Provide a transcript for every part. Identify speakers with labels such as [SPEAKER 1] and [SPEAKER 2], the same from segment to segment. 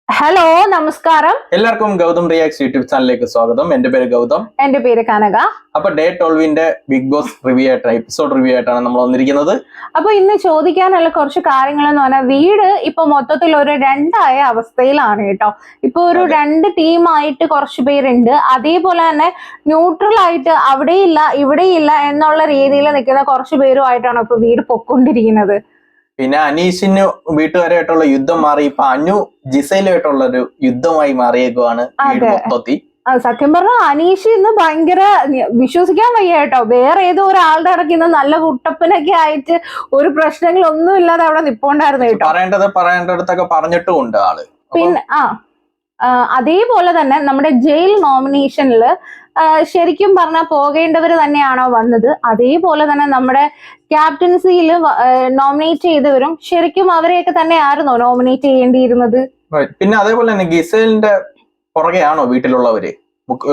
[SPEAKER 1] Hello നമസ്കാരം.
[SPEAKER 2] എല്ലാവർക്കും Gautam റിയാക്സ് YouTube ചാനലിലേക്ക് സ്വാഗതം. എന്റെ പേര് ഗൗതം.
[SPEAKER 1] എന്റെ പേര് കനക.
[SPEAKER 2] അപ്പൊ ഡേ 12 ബിഗ് ബോസ് റിവ്യൂ ആയിട്ടാണ്, എപ്പിസോഡ് റിവ്യൂ ആയിട്ടാണ് നമ്മൾ വന്നിരിക്കുന്നത്.
[SPEAKER 1] അപ്പൊ ഇന്ന് ചോദിക്കാനുള്ള കുറച്ച് കാര്യങ്ങൾ എന്ന് പറഞ്ഞാൽ, വീട് ഇപ്പൊ മൊത്തത്തിൽ ഒരു രണ്ടായ അവസ്ഥയിലാണ് കേട്ടോ. ഇപ്പൊ ഒരു രണ്ട് ടീമായിട്ട് കുറച്ച് പേരുണ്ട്. അതേപോലെ തന്നെ ന്യൂട്രൽ ആയിട്ട് അവിടെയില്ല ഇവിടെയില്ല എന്നുള്ള രീതിയിൽ നിൽക്കുന്ന കുറച്ച് പേരുമായിട്ടാണ് ഇപ്പൊ വീട് പൊക്കൊണ്ടിരിക്കുന്നത്.
[SPEAKER 2] പിന്നെ അനീഷിന് വീട്ടുകാരായിട്ടുള്ള യുദ്ധം മാറി ഇപ്പൊ അനു ജിസയിലുമായിട്ടുള്ള ഒരു യുദ്ധമായി മാറിയേക്കുവാണ് വീട് മൊത്തത്തിൽ.
[SPEAKER 1] സത്യം പറഞ്ഞാൽ അനീഷ് ഇന്ന് ഭയങ്കര വിശ്വസിക്കാൻ വയ്യ കേട്ടോ. വേറെ ഏതോ ഒരാളുടെ ഇടയ്ക്ക് നല്ല കുട്ടപ്പനൊക്കെ ആയിട്ട് ഒരു പ്രശ്നങ്ങളൊന്നും ഇല്ലാതെ അവിടെ നിപ്പോണ്ടായിരുന്നു കേട്ടോ.
[SPEAKER 2] പറയേണ്ടടുത്തൊക്കെ പറഞ്ഞിട്ടുമുണ്ട് ആള്.
[SPEAKER 1] പിന്നെ അതേപോലെ തന്നെ നമ്മുടെ ജയിൽ നോമിനേഷനിൽ ശരിക്കും പറഞ്ഞാൽ പോകേണ്ടവര് തന്നെയാണോ വന്നത്, അതേപോലെ തന്നെ നമ്മുടെ ക്യാപ്റ്റൻസിയിൽ നോമിനേറ്റ് ചെയ്തവരും ശരിക്കും അവരെയൊക്കെ തന്നെയായിരുന്നോ നോമിനേറ്റ് ചെയ്യേണ്ടിയിരുന്നത്?
[SPEAKER 2] പിന്നെ അതേപോലെ തന്നെ ഗിസലിന്റെ പുറകെയാണോ വീട്ടിലുള്ളവര്?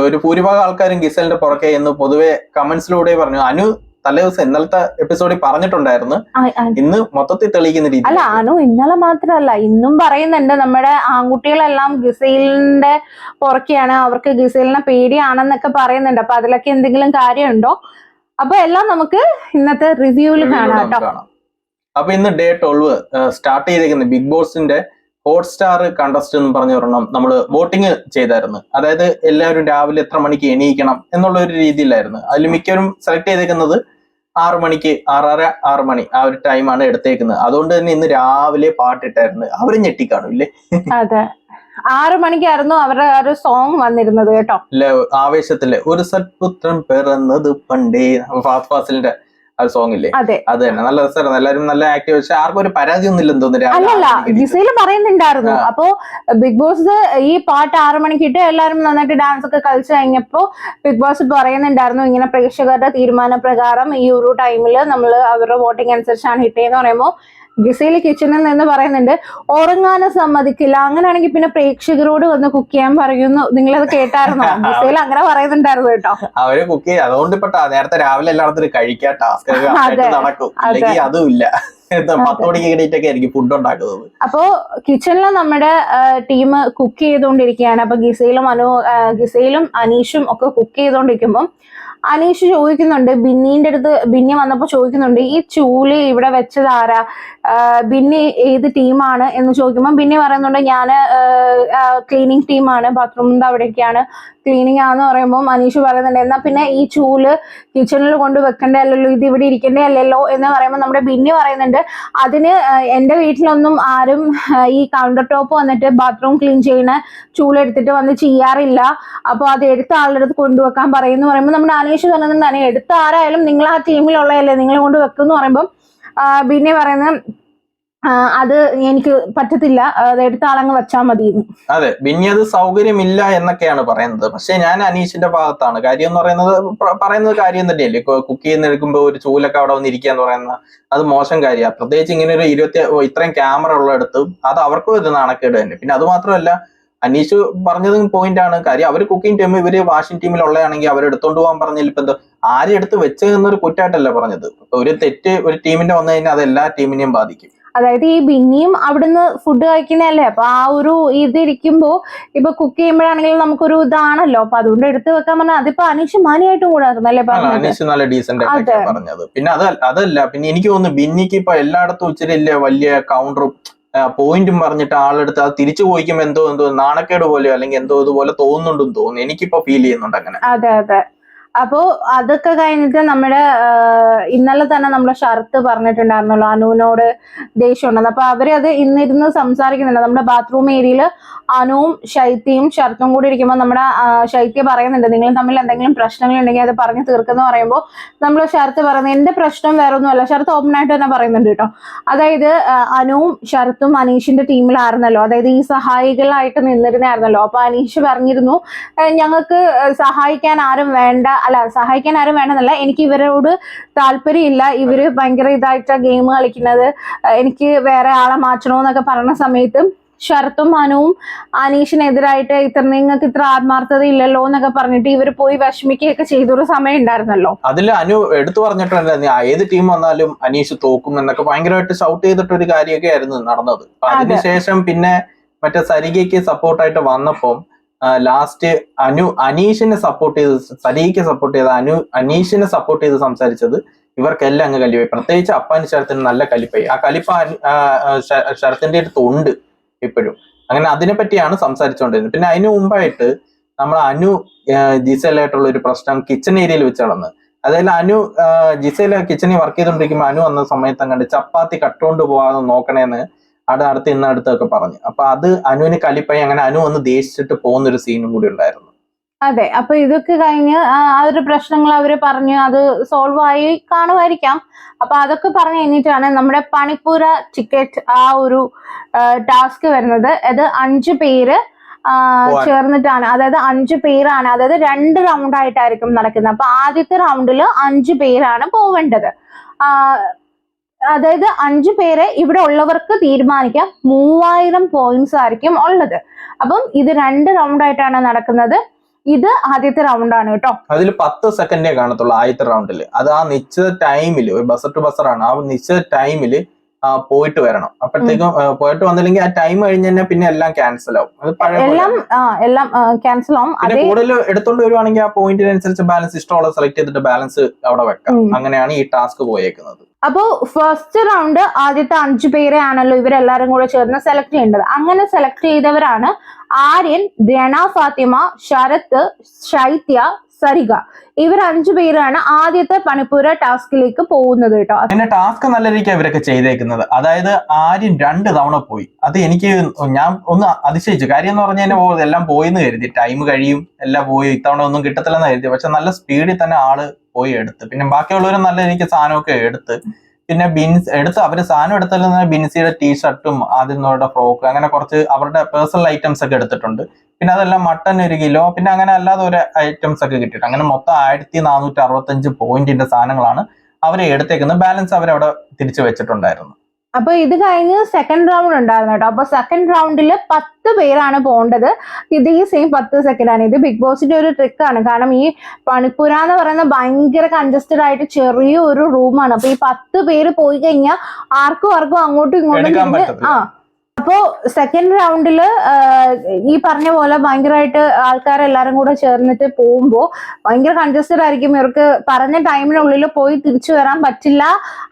[SPEAKER 2] ഒരു ഭൂരിഭാഗം ആൾക്കാരും ഗിസലിന്റെ പുറകെ എന്ന് പൊതുവെ കമന്റ്സിലൂടെ പറഞ്ഞു. അനു തലേദിവസം ഇന്നലത്തെ എപ്പിസോഡിൽ പറഞ്ഞിട്ടുണ്ടായിരുന്നു, ഇന്ന് മൊത്തത്തിൽ തെളിയിക്കുന്ന രീതി.
[SPEAKER 1] അല്ല, അനു ഇന്നലെ മാത്രമല്ല ഇന്നും പറയുന്നുണ്ട്, നമ്മുടെ ആൺകുട്ടികളെല്ലാം ഗിസൈലിന്റെ പുറക്കെയാണ്, അവർക്ക് ഗിസൈലിനെ പേടിയാണെന്നൊക്കെ പറയുന്നുണ്ട്. അപ്പൊ അതിലൊക്കെ എന്തെങ്കിലും കാര്യമുണ്ടോ? അപ്പൊ എല്ലാം നമുക്ക് ഇന്നത്തെ റിവ്യൂവിൽ കാണാം കേട്ടോ.
[SPEAKER 2] അപ്പൊ ഇന്ന് ഡേ 12 സ്റ്റാർട്ട് ചെയ്തേക്കുന്നത് ബിഗ് ബോസിന്റെ ഹോട്ട്സ്റ്റാർ കണ്ടസ്റ്റ് എന്ന് പറഞ്ഞ ഒരെണ്ണം നമ്മൾ വോട്ടിംഗ് ചെയ്തായിരുന്നു. അതായത് എല്ലാവരും രാവിലെ എത്ര മണിക്ക് എണീക്കണം എന്നുള്ള ഒരു രീതിയിലായിരുന്നു. അതിൽ മിക്കവരും സെലക്ട് ചെയ്തേക്കുന്നത് 6 മണിക്ക്, 6:30 മണി ആ ഒരു ടൈമാണ് എടുത്തേക്കുന്നത്. അതുകൊണ്ട് തന്നെ ഇന്ന് രാവിലെ പാട്ടിട്ടായിരുന്നു. അവര് ഞെട്ടിക്കാണൂല്ലേ?
[SPEAKER 1] അതെ, 6 മണിക്കായിരുന്നു അവരുടെ ഒരു സോങ് വന്നിരുന്നത് കേട്ടോ.
[SPEAKER 2] ആവേശത്തില് ഒരു സൽപുത്രൻ പിറന്നത് പണ്ടേ, ഫാസ്റ്റ് ഫാസിലിന്റെ സോങ് ഇല്ലേ? അത് തന്നെ നല്ല രസമായിരുന്നു. എല്ലാവരും നല്ല ആക്റ്റീവ്. പക്ഷെ ആർക്കും ഒരു പരാതി ഒന്നും ഇല്ലെന്ന് തോന്നുന്നു.
[SPEAKER 1] അല്ലല്ല, ജിസയില് പറയുന്നുണ്ടായിരുന്നു. അപ്പോ ബിഗ് ബോസ് ഈ പാട്ട് 6 മണിക്കിട്ട് എല്ലാവരും നന്നായിട്ട് ഡാൻസ് ഒക്കെ കളിച്ചു കഴിഞ്ഞപ്പോ ബിഗ് ബോസ് പറയുന്നുണ്ടായിരുന്നു, ഇങ്ങനെ പ്രേക്ഷകരുടെ തീരുമാനപ്രകാരം ഈ ഒരു ടൈമില് നമ്മൾ അവരുടെ വോട്ടിംഗ് അനുസരിച്ചാണ് ഹിറ്റേന്ന് പറയുമ്പോൾ ഗിസയിൽ കിച്ചണിൽ നിന്ന് പറയുന്നുണ്ട്, ഉറങ്ങാനും സമ്മതിക്കില്ല, അങ്ങനെയാണെങ്കിൽ പിന്നെ പ്രേക്ഷകരോട് വന്ന് കുക്ക് ചെയ്യാൻ പറയുന്നു. നിങ്ങളത് കേട്ടായിരുന്നോ? ഗിസയിൽ അങ്ങനെ പറയുന്നുണ്ടായിരുന്നു കേട്ടോ.
[SPEAKER 2] അവര് കുക്ക് ചെയ്യും. അതുകൊണ്ട് ഇപ്പൊ നേരത്തെ രാവിലെ എല്ലായിടത്തും കഴിക്കാൻ ടാസ്ക് നടക്കും, അല്ലെങ്കിൽ അതും ഇല്ല. 10 മണിക്ക് എണീറ്റൊക്കെ ആയിരിക്കും ഫുഡ് ഉണ്ടാക്കുന്നത്.
[SPEAKER 1] അപ്പോ കിച്ചണില് നമ്മുടെ ടീം കുക്ക് ചെയ്തുകൊണ്ടിരിക്കുകയാണ്. അപ്പൊ ഗിസയിലും അനീഷും ഒക്കെ കുക്ക് ചെയ്തുകൊണ്ടിരിക്കുമ്പോൾ അനീഷ് ചോദിക്കുന്നുണ്ട്, ബിന്നി വന്നപ്പോ ചോദിക്കുന്നുണ്ട്, ഈ ചൂല് ഇവിടെ വെച്ചത് ആരാ, ബിന്നി ഏത് ടീമാണ് എന്ന് ചോദിക്കുമ്പോൾ ബിന്നി പറയുന്നുണ്ട്, ഞാന് ക്ലീനിങ് ടീമാണ്, ബാത്റൂമിന്റെ അവിടേക്കാണ് ക്ലീനിങ് ആണെന്ന് പറയുമ്പോൾ അനീഷ് പറയുന്നുണ്ട്, എന്നാ പിന്നെ ഈ ചൂല് കിച്ചണിൽ കൊണ്ട് വെക്കണ്ടേ അല്ലല്ലോ, ഇത് ഇവിടെ ഇരിക്കണ്ടേ അല്ലല്ലോ എന്ന് പറയുമ്പോൾ നമ്മുടെ ബിന്നി പറയുന്നുണ്ട്, അതിന് എന്റെ വീട്ടിലൊന്നും ആരും ഈ കൗണ്ടർ ടോപ്പ് വന്നിട്ട് ബാത്റൂം ക്ലീൻ ചെയ്യുന്ന ചൂലെടുത്തിട്ട് വന്ന് ചെയ്യാറില്ല, അപ്പൊ അത് എടുത്ത ആളുടെ അടുത്ത് കൊണ്ടുവെക്കാൻ പറയുന്നു പറയുമ്പോൾ നമ്മുടെ അനീഷ് പറയുന്നുണ്ട്, എടുത്ത ആരായാലും നിങ്ങൾ ആ ടീമിലുള്ളതല്ലേ, നിങ്ങൾ കൊണ്ട് വെക്കുമെന്ന് പറയുമ്പോൾ ബിന്നി പറയുന്നത്, അത് എനിക്ക് പറ്റത്തില്ല, അത് എടുത്ത ആളങ്ങ് വെച്ചാൽ മതി.
[SPEAKER 2] അതെ, ബിന്നി അത് സൗകര്യമില്ല എന്നൊക്കെയാണ് പറയുന്നത്. പക്ഷെ ഞാൻ അനീഷിന്റെ ഭാഗത്താണ്. കാര്യം എന്ന് പറയുന്നത് കാര്യം തന്നെയല്ലേ. കുക്ക് ചെയ്യുന്നെടുക്കുമ്പോൾ ഒരു ചൂലൊക്കെ അവിടെ വന്നിരിക്കുക എന്ന് പറയുന്നത് അത് മോശം കാര്യമാണ്. പ്രത്യേകിച്ച് ഇങ്ങനെ ഒരു ഇത്രയും ക്യാമറ ഉള്ളിടത്തും അത് അവർക്കും ഒരു നാണക്കേട് തന്നെ. പിന്നെ അത് മാത്രമല്ല, അനീഷ് പറഞ്ഞതും പോയിന്റ് ആണ്. കാര്യം അവർ കുക്കിംഗ് ടീം, ഇവര് വാഷിംഗ് ടീമിലുള്ളതാണെങ്കിൽ അവരെടുത്തോണ്ട് പോകാൻ പറഞ്ഞാൽ ഇപ്പൊ എന്തോ ആരും എടുത്ത് വെച്ചതെന്നൊരു കുറ്റായിട്ടല്ല പറഞ്ഞത്. ഒരു തെറ്റ് ഒരു ടീമിന്റെ വന്നു കഴിഞ്ഞാൽ അത് എല്ലാ ടീമിനെയും ബാധിക്കും.
[SPEAKER 1] അതായത് ഈ ബിന്നിയും അവിടുന്ന് ഫുഡ് കഴിക്കുന്നതല്ലേ, അപ്പൊ ആ ഒരു ഇതിരിക്കുമ്പോ ഇപ്പൊ കുക്ക് ചെയ്യുമ്പോഴാണെങ്കിലും നമുക്കൊരു ഇതാണല്ലോ, അപ്പൊ അതുകൊണ്ട് എടുത്ത് വെക്കാൻ പറഞ്ഞാൽ അതിപ്പോ അനീഷ് മാനിയായിട്ടും കൂടായിരുന്നല്ലേ പറഞ്ഞത്.
[SPEAKER 2] അനീഷ് നല്ല ഡീസന്റ് ആയിട്ടൊക്കെ പറഞ്ഞത്. പിന്നെ അതല്ല, പിന്നെ എനിക്ക് തോന്നുന്നു ബിന്നിക്ക് ഇപ്പൊ എല്ലായിടത്തും ഇച്ചിരി വലിയ കൗണ്ടറും പോയിന്റും പറഞ്ഞിട്ട് ആളെടുത്ത് അത് തിരിച്ചു പോയിക്കുമ്പോ എന്തോ നാണക്കേട് പോലെയോ അല്ലെങ്കിൽ എന്തോ ഇതുപോലെ തോന്നുന്നുണ്ടെന്ന് തോന്നുന്നു. എനിക്കിപ്പോ ഫീൽ ചെയ്യുന്നുണ്ട് അങ്ങനെ.
[SPEAKER 1] അതെ. അപ്പോ അതൊക്കെ കഴിഞ്ഞിട്ട് നമ്മുടെ ഇന്നലെ തന്നെ നമ്മുടെ ശരത്ത് പറഞ്ഞിട്ടുണ്ടായിരുന്നല്ലോ അനുവിനോട് ദേഷ്യം ഉണ്ടെന്ന്. അപ്പൊ അവരത് ഇന്നിരുന്ന് സംസാരിക്കുന്നുണ്ട്. നമ്മുടെ ബാത്റൂം ഏരിയയിൽ അനുവും ശൈത്യയും ശരത്തും കൂടി ഇരിക്കുമ്പോൾ നമ്മുടെ ശൈത്യ പറയുന്നുണ്ട്, നിങ്ങൾ തമ്മിൽ എന്തെങ്കിലും പ്രശ്നങ്ങൾ ഉണ്ടെങ്കിൽ അത് പറഞ്ഞു തീർക്കെന്ന് പറയുമ്പോൾ നമ്മൾ ശരത്ത് പറയുന്നത്, എന്റെ പ്രശ്നം വേറെ ഒന്നുമല്ല. ശരത്ത് ഓപ്പൺ ആയിട്ട് തന്നെ പറയുന്നുണ്ട് കേട്ടോ. അതായത് അനുവും ശരത്തും അനീഷിന്റെ ടീമിലായിരുന്നല്ലോ, അതായത് ഈ സഹായികളായിട്ട് നിന്നിരുന്നായിരുന്നല്ലോ. അപ്പൊ അനീഷ് പറഞ്ഞിരുന്നു, ഞങ്ങൾക്ക് സഹായിക്കാൻ ആരും വേണ്ടെന്നല്ല, എനിക്ക് ഇവരോട് താല്പര്യമില്ല, ഇവര് ഭയങ്കര ഇതായിട്ട് ഗെയിം കളിക്കുന്നത്, എനിക്ക് വേറെ ആളെ മാറ്റണോന്നൊക്കെ പറഞ്ഞ സമയത്ത് ശരത്തും അനുവും അനീഷിനെതിരായിട്ട് നിങ്ങൾക്ക് ഇത്ര ആത്മാർത്ഥത ഇല്ലല്ലോ എന്നൊക്കെ പറഞ്ഞിട്ട് ഇവര് പോയി വിഷമിക്കുകയൊക്കെ ചെയ്തൊരു സമയം ഉണ്ടായിരുന്നല്ലോ.
[SPEAKER 2] അതിൽ അനു എടുത്തു പറഞ്ഞിട്ടുണ്ട്, ഏത് ടീം വന്നാലും അനീഷ് തോക്കും എന്നൊക്കെ ഭയങ്കരമായിട്ട് ഷൗട്ട് ചെയ്തിട്ടൊരു കാര്യമൊക്കെ ആയിരുന്നു നടന്നത്. അതിനുശേഷം പിന്നെ മറ്റേ സരികയ്ക്ക് സപ്പോർട്ടായിട്ട് വന്നപ്പം ലാസ്റ്റ് അനീഷിനെ സപ്പോർട്ട് ചെയ്ത്, സരികയ്ക്ക് സപ്പോർട്ട് ചെയ്ത് അനീഷിനെ സപ്പോർട്ട് ചെയ്ത് സംസാരിച്ചത് ഇവർക്കെല്ലാം അങ്ങ് കലിപ്പായി. പ്രത്യേകിച്ച് അപ്പാൻ ശരത്തിന് നല്ല കലിപ്പായി. ആ കലിപ്പ ശരത്തിന്റെ അടുത്ത് ഉണ്ട് ഇപ്പോഴും. അങ്ങനെ അതിനെപ്പറ്റിയാണ് സംസാരിച്ചുകൊണ്ടിരുന്നത്. പിന്നെ അതിനു മുമ്പായിട്ട് നമ്മൾ ജിസേലായിട്ടുള്ള ഒരു പ്രശ്നം കിച്ചൺ ഏരിയയിൽ വെച്ച് നടന്ന്. അതായത് ജിസേല കിച്ചണിൽ വർക്ക് ചെയ്തോണ്ടിരിക്കുമ്പോൾ വന്ന സമയത്ത് കണ്ട് ചപ്പാത്തി കട്ടുകൊണ്ട് പോകാതെ നോക്കണേന്ന് അടുത്തൊക്കെ പറഞ്ഞു. അപ്പൊ അത് അനുവിന് കലിപ്പായി. അങ്ങനെ വന്ന് ദേഷിച്ചിട്ട് പോകുന്ന ഒരു സീനും കൂടി ഉണ്ടായിരുന്നു.
[SPEAKER 1] അതെ, അപ്പൊ ഇതൊക്കെ കഴിഞ്ഞ് ആ ഒരു പ്രശ്നങ്ങൾ അവര് പറഞ്ഞു അത് സോൾവ് ആയി കാണുമായിരിക്കാം. അപ്പൊ അതൊക്കെ പറഞ്ഞു കഴിഞ്ഞിട്ടാണ് നമ്മുടെ പണിപ്പുര ടിക്കറ്റ് ആ ഒരു ടാസ്ക് വരുന്നത്. അത് 5 പേര് ചേർന്നിട്ടാണ്, അതായത് 5 പേരാണ്, അതായത് 2 റൗണ്ട് ആയിട്ടായിരിക്കും നടക്കുന്നത്. അപ്പൊ ആദ്യത്തെ റൗണ്ടിൽ 5 പേരാണ് പോവേണ്ടത്. അതായത് 5 പേരെ ഇവിടെ ഉള്ളവർക്ക് തീരുമാനിക്കാം. 3000 പോയിന്റ്സ് ആയിരിക്കും ഉള്ളത്. അപ്പം ഇത് 2 റൗണ്ട് ആയിട്ടാണ് നടക്കുന്നത്. ഇത് ആദ്യത്തെ റൗണ്ടാണ് കേട്ടോ.
[SPEAKER 2] അതിൽ 10 സെക്കൻഡേ കാണത്തുള്ളൂ ആദ്യത്തെ റൗണ്ടിൽ. അത് ആ നിശ്ചിത ടൈമില്, ബസർ ടു ബസറാണ്, ആ നിശ്ചിത ടൈമില് പോയിട്ട് വരണം. അപ്പോഴത്തേക്കും പോയിട്ട് വന്നില്ലെങ്കിൽ ആ ടൈം കഴിഞ്ഞ് തന്നെ പിന്നെ എല്ലാം ക്യാൻസൽ ആവും. അത്
[SPEAKER 1] എല്ലാം ക്യാൻസൽ ആവും.
[SPEAKER 2] കൂടുതൽ എടുത്തോണ്ട് വരുവാണെങ്കിൽ ആ പോയിന്റിനനുസരിച്ച് ബാലൻസ് ഇഷ്ടമുള്ള സെലക്ട് ചെയ്തിട്ട് ബാലൻസ് അവിടെ വെക്കാം. അങ്ങനെയാണ് ഈ ടാസ്ക് പോയേക്കുന്നത്.
[SPEAKER 1] അപ്പോ ഫസ്റ്റ് റൗണ്ട് ആദ്യത്തെ 5 പേരെ ആണല്ലോ ഇവരെല്ലാരും കൂടെ ചേർന്ന് സെലക്ട് ചെയ്യേണ്ടത്. അങ്ങനെ സെലക്ട് ചെയ്തവരാണ് ആര്യൻ, രണ ഫാത്തിമ, ശരത്ത്, ശൈത്യ, സരിക. ഇവർ 5 പേരാണ് ആദ്യത്തെ പണിപ്പുര ടാസ്കിലേക്ക് പോകുന്നത് കേട്ടോ.
[SPEAKER 2] പിന്നെ ടാസ്ക് നല്ല രീതിക്ക് ഇവരൊക്കെ ചെയ്തേക്കുന്നത്. അതായത് ആര്യൻ 2 തവണ പോയി. അത് ഞാൻ ഒന്ന് അതിശയിച്ചു. കാര്യം എന്ന് പറഞ്ഞു കഴിഞ്ഞാൽ എല്ലാം പോയിന്ന് കരുതി, ടൈം കഴിയും, എല്ലാം പോയി, ഇത്തവണ ഒന്നും കിട്ടത്തില്ലെന്ന് കരുതി. പക്ഷെ നല്ല സ്പീഡിൽ തന്നെ ആള് പോയി എടുത്ത്. പിന്നെ ബാക്കിയുള്ളവരും നല്ല രീതിക്ക് സാധനമൊക്കെ എടുത്ത്. പിന്നെ അവര് സാധനം എടുത്തല്ല ബിൻസിയുടെ ടീഷർട്ടും ആദ്യങ്ങളുടെ ഫ്രോക്ക്, അങ്ങനെ കുറച്ച് അവരുടെ പേഴ്സണൽ ഐറ്റംസ് ഒക്കെ എടുത്തിട്ടുണ്ട്. പിന്നെ അതെല്ലാം മട്ടൺ 1 കിലോ, പിന്നെ അങ്ങനെ അല്ലാതെ ഒരു ഐറ്റംസ് ഒക്കെ കിട്ടിയിട്ട് അങ്ങനെ മൊത്തം 1465 പോയിന്റിന്റെ സാധനങ്ങളാണ് അവരെ എടുത്തേക്കുന്നത്. ബാലൻസ് അവരവിടെ തിരിച്ചു വെച്ചിട്ടുണ്ടായിരുന്നു.
[SPEAKER 1] അപ്പൊ ഇത് കഴിഞ്ഞ് സെക്കൻഡ് റൗണ്ട് ഉണ്ടായിരുന്നു കേട്ടോ. അപ്പൊ സെക്കൻഡ് റൗണ്ടിൽ 10 പേരാണ് പോകേണ്ടത്. ഇത് ഈ സെയിം 10 സെക്കൻഡാണ്. ഇത് ബിഗ് ബോസിന്റെ ഒരു ട്രിക്കാണ്. കാരണം ഈ പണിപ്പുര എന്ന് പറയുന്നത് ഭയങ്കര കൺജസ്റ്റഡ് ആയിട്ട് ചെറിയ ഒരു റൂമാണ്. അപ്പൊ ഈ 10 പേര് പോയി കഴിഞ്ഞാൽ ആർക്കും അങ്ങോട്ടും ഇങ്ങോട്ടും അപ്പോ സെക്കൻഡ് റൗണ്ടില് ഈ പറഞ്ഞ പോലെ ഭയങ്കരമായിട്ട് ആൾക്കാരെല്ലാരും കൂടെ ചേർന്നിട്ട് പോകുമ്പോൾ ഭയങ്കര കൺജസ്റ്റഡ് ആയിരിക്കും. ഇവർക്ക് പറഞ്ഞ ടൈമിനുള്ളിൽ പോയി തിരിച്ചു വരാൻ പറ്റില്ല.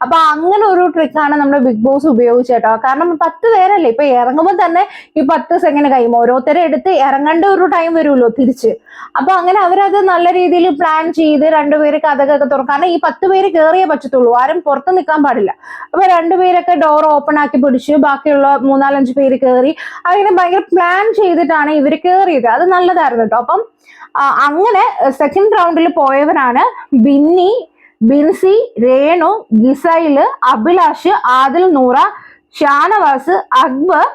[SPEAKER 1] അപ്പൊ അങ്ങനെ ഒരു ട്രിക്കാണ് നമ്മുടെ ബിഗ് ബോസ് ഉപയോഗിച്ചേട്ടോ. കാരണം 10 പേരല്ലേ, ഇപ്പൊ ഇറങ്ങുമ്പോൾ തന്നെ ഈ 10 സെക്കൻഡ് കഴിയും. ഓരോരുത്തരെ എടുത്ത് ഇറങ്ങേണ്ട ഒരു ടൈം വരുമല്ലോ തിരിച്ച്. അപ്പൊ അങ്ങനെ അവരത് നല്ല രീതിയിൽ പ്ലാൻ ചെയ്ത് 2 പേര് കഥകൊക്കെ തുറക്കും. കാരണം ഈ 10 പേര് കയറിയേ പറ്റത്തുള്ളൂ, ആരും പുറത്ത് നിൽക്കാൻ പാടില്ല. അപ്പൊ 2 പേരൊക്കെ ഡോർ ഓപ്പൺ ആക്കി പിടിച്ച് ബാക്കിയുള്ള 3-4-5 പേര് കയറി. അങ്ങനെ ഭയങ്കര പ്ലാൻ ചെയ്തിട്ടാണ് ഇവര് കയറിയത്. അത് നല്ലതായിരുന്നു കേട്ടോ. അപ്പം അങ്ങനെ സെക്കൻഡ് റൗണ്ടിൽ പോയവരാണ് ബിന്നി, ബിൻസി, രേണു, ഗിസൈല്, അഭിലാഷ്, ആദിൽ, നൂറ, ഷാനവാസ്, അക്ബർ,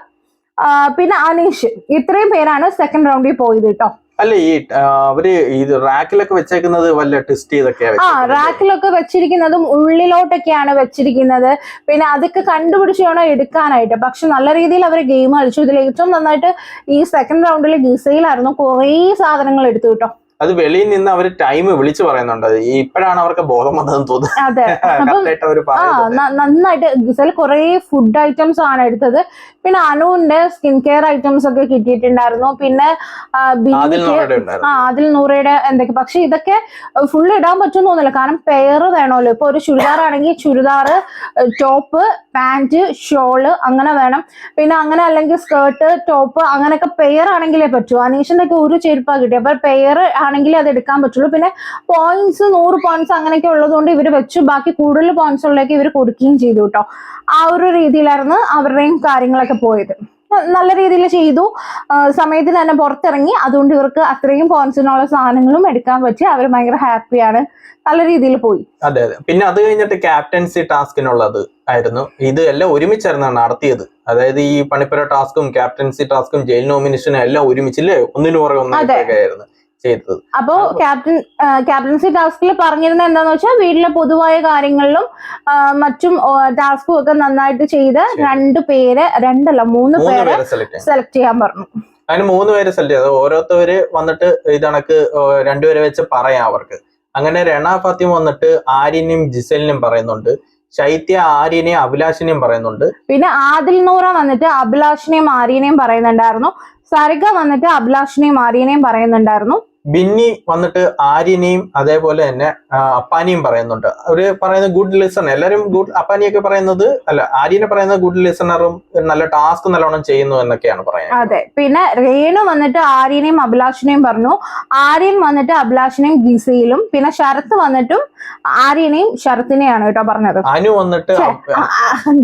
[SPEAKER 1] പിന്നെ അനീഷ്. ഇത്രയും പേരാണ് സെക്കൻഡ് റൗണ്ടിൽ പോയത് കേട്ടോ.
[SPEAKER 2] അല്ല, ഈ അവര് ഇത് റാക്കിലൊക്കെ വെച്ചേക്കുന്നത് വല്ല ടെസ്റ്റ് ചെയ്തൊക്കെയാണ്.
[SPEAKER 1] റാക്കിലൊക്കെ വെച്ചിരിക്കുന്നതും ഉള്ളിലോട്ടൊക്കെയാണ് വെച്ചിരിക്കുന്നത്. പിന്നെ അതൊക്കെ കണ്ടുപിടിച്ച് വേണം എടുക്കാനായിട്ട്. പക്ഷെ നല്ല രീതിയിൽ അവർ ഗെയിം കളിച്ചു. ഇതിൽ ഏറ്റവും നന്നായിട്ട് ഈ സെക്കൻഡ് റൗണ്ടിൽ ഗിസയിലായിരുന്നു കുറേ സാധനങ്ങൾ എടുത്തു കേട്ടോ.
[SPEAKER 2] അത് വെളിയിൽ നിന്ന് അവർ ടൈം വിളിച്ചു പറയുന്നുണ്ട്. ഇപ്പോഴാണ് അവർക്ക് ബോധം വന്നതെന്ന് തോന്നുന്നു.
[SPEAKER 1] അതെ, നന്നായിട്ട് ഗിസൽ കുറെ ഫുഡ് ഐറ്റംസ് ആണ് എടുത്തത്. പിന്നെ അനുവിന്റെ സ്കിൻ കെയർ ഐറ്റംസ് ഒക്കെ കിട്ടിയിട്ടുണ്ടായിരുന്നു. പിന്നെ ആദിൽ നൂറയുടെ എന്തൊക്കെ. പക്ഷെ ഇതൊക്കെ ഫുൾ ഇടാൻ പറ്റുമെന്ന് തോന്നില്ല. കാരണം പെയർ വേണമല്ലോ. ഇപ്പൊ ഒരു ചുരിദാർ ആണെങ്കിൽ ചുരിദാർ, ടോപ്പ്, പാന്റ്, ഷോള് അങ്ങനെ വേണം. പിന്നെ അങ്ങനെ അല്ലെങ്കിൽ സ്കേർട്ട്, ടോപ്പ് അങ്ങനെയൊക്കെ പെയർ ആണെങ്കിലേ പറ്റൂ. അനീഷിന്റെ ഒക്കെ ഒരു ചെരുപ്പാ കിട്ടി. അപ്പൊ പെയർ ആണെങ്കിലേ അത് എടുക്കാൻ പറ്റുള്ളൂ. പിന്നെ പോയിന്റ്സ് 100 പോയിന്റ്സ് അങ്ങനെയൊക്കെ ഉള്ളതുകൊണ്ട് ഇവർ വെച്ചു. ബാക്കി കൂടുതൽ പോയിന്റ്സ് ഉള്ളതൊക്കെ ഇവർ കൊടുക്കുകയും ചെയ്തു കേട്ടോ. ആ ഒരു രീതിയിലായിരുന്നു അവരുടെയും കാര്യങ്ങളൊക്കെ പോയത്. നല്ല രീതിയിൽ ചെയ്തു. സമയത്തിന് തന്നെ പുറത്തിറങ്ങി. അതുകൊണ്ട് ഇവർക്ക് അത്രയും പോയിന്റ്സിനുള്ള സാധനങ്ങളും എടുക്കാൻ പറ്റി. അവർ ഭയങ്കര ഹാപ്പിയാണ്. നല്ല രീതിയിൽ പോയി.
[SPEAKER 2] അതെ. പിന്നെ അത് കഴിഞ്ഞിട്ട് ക്യാപ്റ്റൻസി ടാസ്കിനുള്ളത് ആയിരുന്നു. ഇത് എല്ലാം ഒരുമിച്ചായിരുന്നു നടത്തിയത്. അതായത് ഈ പണിപ്പുര ടാസ്കും ക്യാപ്റ്റൻസി ടാസ്കും ജയിൽ നോമിനേഷനും എല്ലാം ഒരുമിച്ചില്ലേ, ഒന്നിനു പുറകെ ഒന്നായിട്ടൊക്കെയായിരുന്നു ചെയ്തത്.
[SPEAKER 1] അപ്പോ ക്യാപ്റ്റൻസി ടാസ്കിൽ പറഞ്ഞിരുന്ന എന്താന്ന് വെച്ചാൽ വീട്ടിലെ പൊതുവായ കാര്യങ്ങളിലും മറ്റും ടാസ്കും ഒക്കെ നന്നായിട്ട് ചെയ്ത് 2 പേര്, 3 പേരെ സെലക്ട് ചെയ്യാൻ പറഞ്ഞു.
[SPEAKER 2] അതിന് 3 പേര് സെലക്ട് ചെയ്തത്. ഓരോരുത്തര് വന്നിട്ട് ഇതണക്ക് 2 പേരെ വെച്ച് പറയാം അവർക്ക്. അങ്ങനെ രണ ഫാത്തിമ വന്നിട്ട് ആര്യനും ജിസലിനും പറയുന്നുണ്ട്. ശൈത്യ ആര്യനെയും അഭിലാഷിനെയും പറയുന്നുണ്ട്.
[SPEAKER 1] പിന്നെ ആദിൽ നൂറ വന്നിട്ട് അഭിലാഷിനെയും ആര്യനെയും പറയുന്നുണ്ടായിരുന്നു. സരിക വന്നിട്ട് അഭിലാഷിനെയും ആര്യനെയും പറയുന്നുണ്ടായിരുന്നു.
[SPEAKER 2] ബിന്നി വന്നിട്ട് ആര്യനെയും അതേപോലെ തന്നെ അപ്പാനിയും പറയുന്നുണ്ട്. അവര് പറയുന്നത് ഗുഡ് ലിസണർ, എല്ലാരും ഗുഡ്. അപ്പാനിയൊക്കെ പറയുന്നത് ആര്യനെ പറയുന്നത് ഗുഡ് ലിസണറും നല്ല ടാസ്ക് നല്ലോണം ചെയ്യുന്നു എന്നൊക്കെയാണ് പറയുന്നത്.
[SPEAKER 1] അതെ. പിന്നെ രേണു വന്നിട്ട് ആര്യനെയും അഭിലാഷിനെയും പറഞ്ഞു. ആര്യൻ വന്നിട്ട് അഭിലാഷിനെയും ഗിസയിലും, പിന്നെ ശരത്ത് വന്നിട്ടും ആര്യനെയും ശരത്തിനെയാണ് കേട്ടോ പറഞ്ഞത്.
[SPEAKER 2] അനു വന്നിട്ട്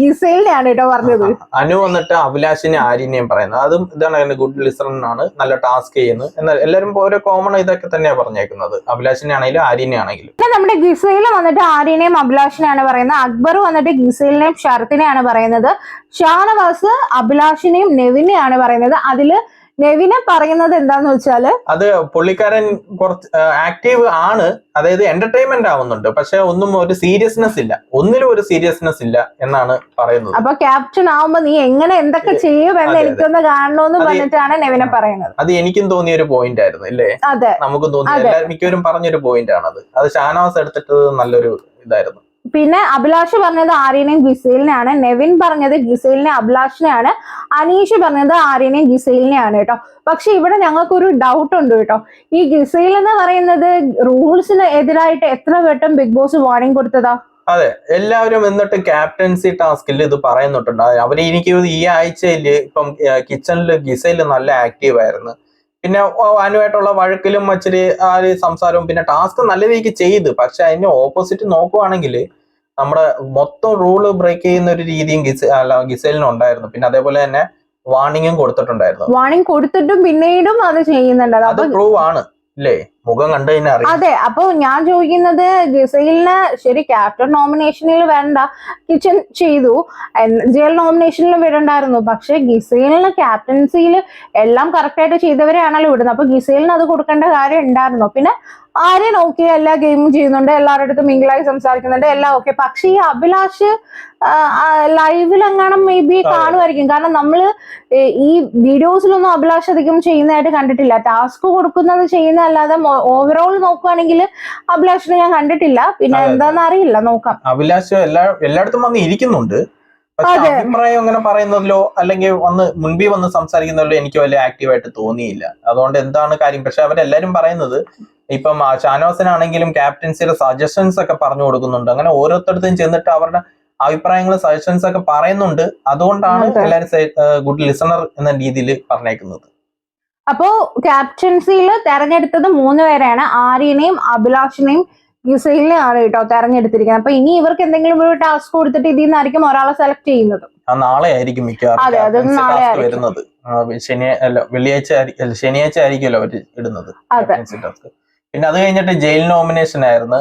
[SPEAKER 1] ഗിസയിലിനെയാണ് കേട്ടോ പറഞ്ഞത്.
[SPEAKER 2] അനു വന്നിട്ട് അഭിലാഷിനെ ആര്യനെയും പറയുന്നത്. അതും ഇതാണ് ഗുഡ് ലിസണറാണ്, നല്ല ടാസ്ക് ചെയ്യുന്നു. എന്നാൽ എല്ലാരും ഓരോ കോമൺ ഇതൊക്കെ തന്നെയാണ് പറഞ്ഞേക്കുന്നത്, അഭിലാഷിനെ ആണെങ്കിലും ആര്യനെ ആണെങ്കിലും.
[SPEAKER 1] പിന്നെ നമ്മുടെ ഗിസയിൽ വന്നിട്ട് ആര്യനെയും അഭിലാഷിനെയാണ് പറയുന്നത്. അക്ബർ വന്നിട്ട് ഗിസയിലിനെയും ശരത്തിനെയാണ് പറയുന്നത്. ഷാനവാസ് അഭിലാഷിനെയും നെവിനെയാണ് പറയുന്നത്. അതില് നെവിനെ പറയുന്നത് എന്താന്ന് വെച്ചാല്
[SPEAKER 2] അത് പുള്ളിക്കാരൻ കുറച്ച് ആക്റ്റീവ് ആണ്, അതായത് എന്റർടൈൻമെന്റ് ആവുന്നുണ്ട്, പക്ഷെ ഒന്നും ഒരു സീരിയസ്നെസ് ഇല്ല, ഒന്നിലും ഒരു സീരിയസ്നെസ് ഇല്ല എന്നാണ് പറയുന്നത്.
[SPEAKER 1] അപ്പൊ ക്യാപ്റ്റൻ ആവുമ്പോ നീ എങ്ങനെ എന്തൊക്കെ ചെയ്യും എന്ന് എനിക്കൊന്ന് കാണണമെന്ന് പറഞ്ഞിട്ടാണ് നെവിനെ പറയുന്നത്.
[SPEAKER 2] അത് എനിക്കും തോന്നിയ ഒരു പോയിന്റ് ആയിരുന്നു അല്ലേ?
[SPEAKER 1] അതെ,
[SPEAKER 2] നമുക്കും തോന്നിയ മിക്കവരും പറഞ്ഞൊരു പോയിന്റ് ആണത്. അത് ഷാനവാസ് എടുത്തിട്ട് നല്ലൊരു ഇതായിരുന്നു.
[SPEAKER 1] പിന്നെ അഭിലാഷ് പറഞ്ഞത് ആര്യനെയും ഗിസയിലിനെയാണ്. നെവിൻ പറഞ്ഞത് ഗിസയിലിനെ അഭിലാഷിനെയാണ്. അനീഷ് പറഞ്ഞത് ആര്യനെയും ഗിസയിലിനെയാണ് കേട്ടോ. പക്ഷെ ഇവിടെ ഞങ്ങൾക്കൊരു ഡൗട്ട് ഉണ്ട് കേട്ടോ. ഈ ഗിസയിൽ എന്ന് പറയുന്നത് റൂൾസിന് എതിരായിട്ട് എത്ര വട്ടം ബിഗ് ബോസ് വാർണിംഗ് കൊടുത്തതാ?
[SPEAKER 2] അതെ, എല്ലാവരും എന്നിട്ട് ക്യാപ്റ്റൻസി ടാസ്കിൽ ഇത് പറയുന്നുണ്ട്. അവര് എനിക്ക് ഈ ആഴ്ചയില് ഇപ്പം കിച്ചണില് ഗിസയിൽ നല്ല ആക്റ്റീവ് ആയിരുന്നു. പിന്നെ അനുമായിട്ടുള്ള വഴക്കിലും ഇച്ചിരി ആ ഒരു സംസാരവും പിന്നെ ടാസ്ക് നല്ല രീതിക്ക് ചെയ്ത്. പക്ഷെ അതിന് ഓപ്പോസിറ്റ് നോക്കുവാണെങ്കിൽ നമ്മുടെ മൊത്തം റൂള് ബ്രേക്ക് ചെയ്യുന്ന ഒരു രീതിയും ഗിസേലിന് ഉണ്ടായിരുന്നു. പിന്നെ അതേപോലെ തന്നെ വാർണിംഗും കൊടുത്തിട്ടുണ്ടായിരുന്നു.
[SPEAKER 1] വാർണിംഗ് കൊടുത്തിട്ടും പിന്നീടും അത് ചെയ്യുന്നുണ്ട്.
[SPEAKER 2] അത് പ്രൂവ് ആണ് അല്ലേ? മുഖം കണ്ടു കഴിഞ്ഞാൽ അറിയാം.
[SPEAKER 1] അതെ. അപ്പൊ ഞാൻ ചോദിക്കുന്നത്, ഗിസയിലിന് ശരി ക്യാപ്റ്റൻ നോമിനേഷനിൽ വേണ്ട, കിച്ചൺ ചെയ്തു, ജയിൽ നോമിനേഷനിൽ വിടണ്ടായിരുന്നു. പക്ഷെ ഗിസയിലിന് ക്യാപ്റ്റൻസിയിൽ എല്ലാം കറക്റ്റ് ആയിട്ട് ചെയ്തവരെയാണല്ലോ വിടുന്നത്. അപ്പൊ ഗിസയിലിന് അത് കൊടുക്കേണ്ട കാര്യം ഉണ്ടായിരുന്നു. പിന്നെ ആര്യൻ ഓക്കെ, എല്ലാ ഗെയിമും ചെയ്യുന്നുണ്ട്, എല്ലാവരുടെ അടുത്തും മിങ്കിളായി സംസാരിക്കുന്നുണ്ട്, എല്ലാം ഓക്കെ. പക്ഷെ ഈ അഭിലാഷ് ലൈവിൽ എങ്ങാനും മേ ബി കാണുമായിരിക്കും. കാരണം നമ്മള് ഈ വീഡിയോസിലൊന്നും അഭിലാഷ് അധികം ചെയ്യുന്നതായിട്ട് കണ്ടിട്ടില്ല. ടാസ്ക് കൊടുക്കുന്നത് ചെയ്യുന്നതല്ലാതെ ഓവറോൾ നോക്കുവാണെങ്കിൽ അഭിലാഷിനെ ഞാൻ കണ്ടിട്ടില്ല. പിന്നെ എന്താന്ന് അറിയില്ല, നോക്കാം.
[SPEAKER 2] അഭിലാഷ് എല്ലായിടത്തും വന്ന് ഇരിക്കുന്നുണ്ട്. അഭിപ്രായം അങ്ങനെ പറയുന്നതിലോ അല്ലെങ്കിൽ മുൻപേ വന്ന് സംസാരിക്കുന്നതിലോ എനിക്ക് വലിയ ആക്റ്റീവായിട്ട് തോന്നിയില്ല. അതുകൊണ്ട് എന്താണ് കാര്യം? പക്ഷെ അവരെല്ലാരും പറയുന്നത് ഇപ്പം ഷാനവാസിനാണെങ്കിലും ക്യാപ്റ്റൻസിയുടെ സജഷൻസ് ഒക്കെ പറഞ്ഞു കൊടുക്കുന്നുണ്ട്. അങ്ങനെ ഓരോരുത്തർക്കും ചെന്നിട്ട് അവരുടെ അഭിപ്രായങ്ങൾ സജഷൻസ് ഒക്കെ പറയുന്നുണ്ട്. അതുകൊണ്ടാണ് എല്ലാവരും ഗുഡ് ലിസണർ എന്ന രീതിയിൽ പറഞ്ഞേക്കുന്നത്.
[SPEAKER 1] അപ്പോ ക്യാപ്റ്റൻസിയിൽ തെരഞ്ഞെടുത്തത് 3 പേരെയാണ്. ആര്യനെയും അഭിലാഷിനെയും ഗിസയിലിനെയാണ് കേട്ടോ തെരഞ്ഞെടുത്തിരിക്കുന്നത്. അപ്പൊ ഇനി ഇവർക്ക് എന്തെങ്കിലും ഒരു ടാസ്ക് കൊടുത്തിട്ട് ഇതിൽ നിന്നായിരിക്കും ഒരാളെ സെലക്ട് ചെയ്യുന്നത്.
[SPEAKER 2] നാളെ ആയിരിക്കും മിക്കവാറും വരുന്നത്. ശനിയാഴ്ച ആയിരിക്കുമല്ലോ അവര് ഇടുന്നത്. പിന്നെ അത് കഴിഞ്ഞിട്ട് ജയിൽ നോമിനേഷൻ ആയിരുന്നു.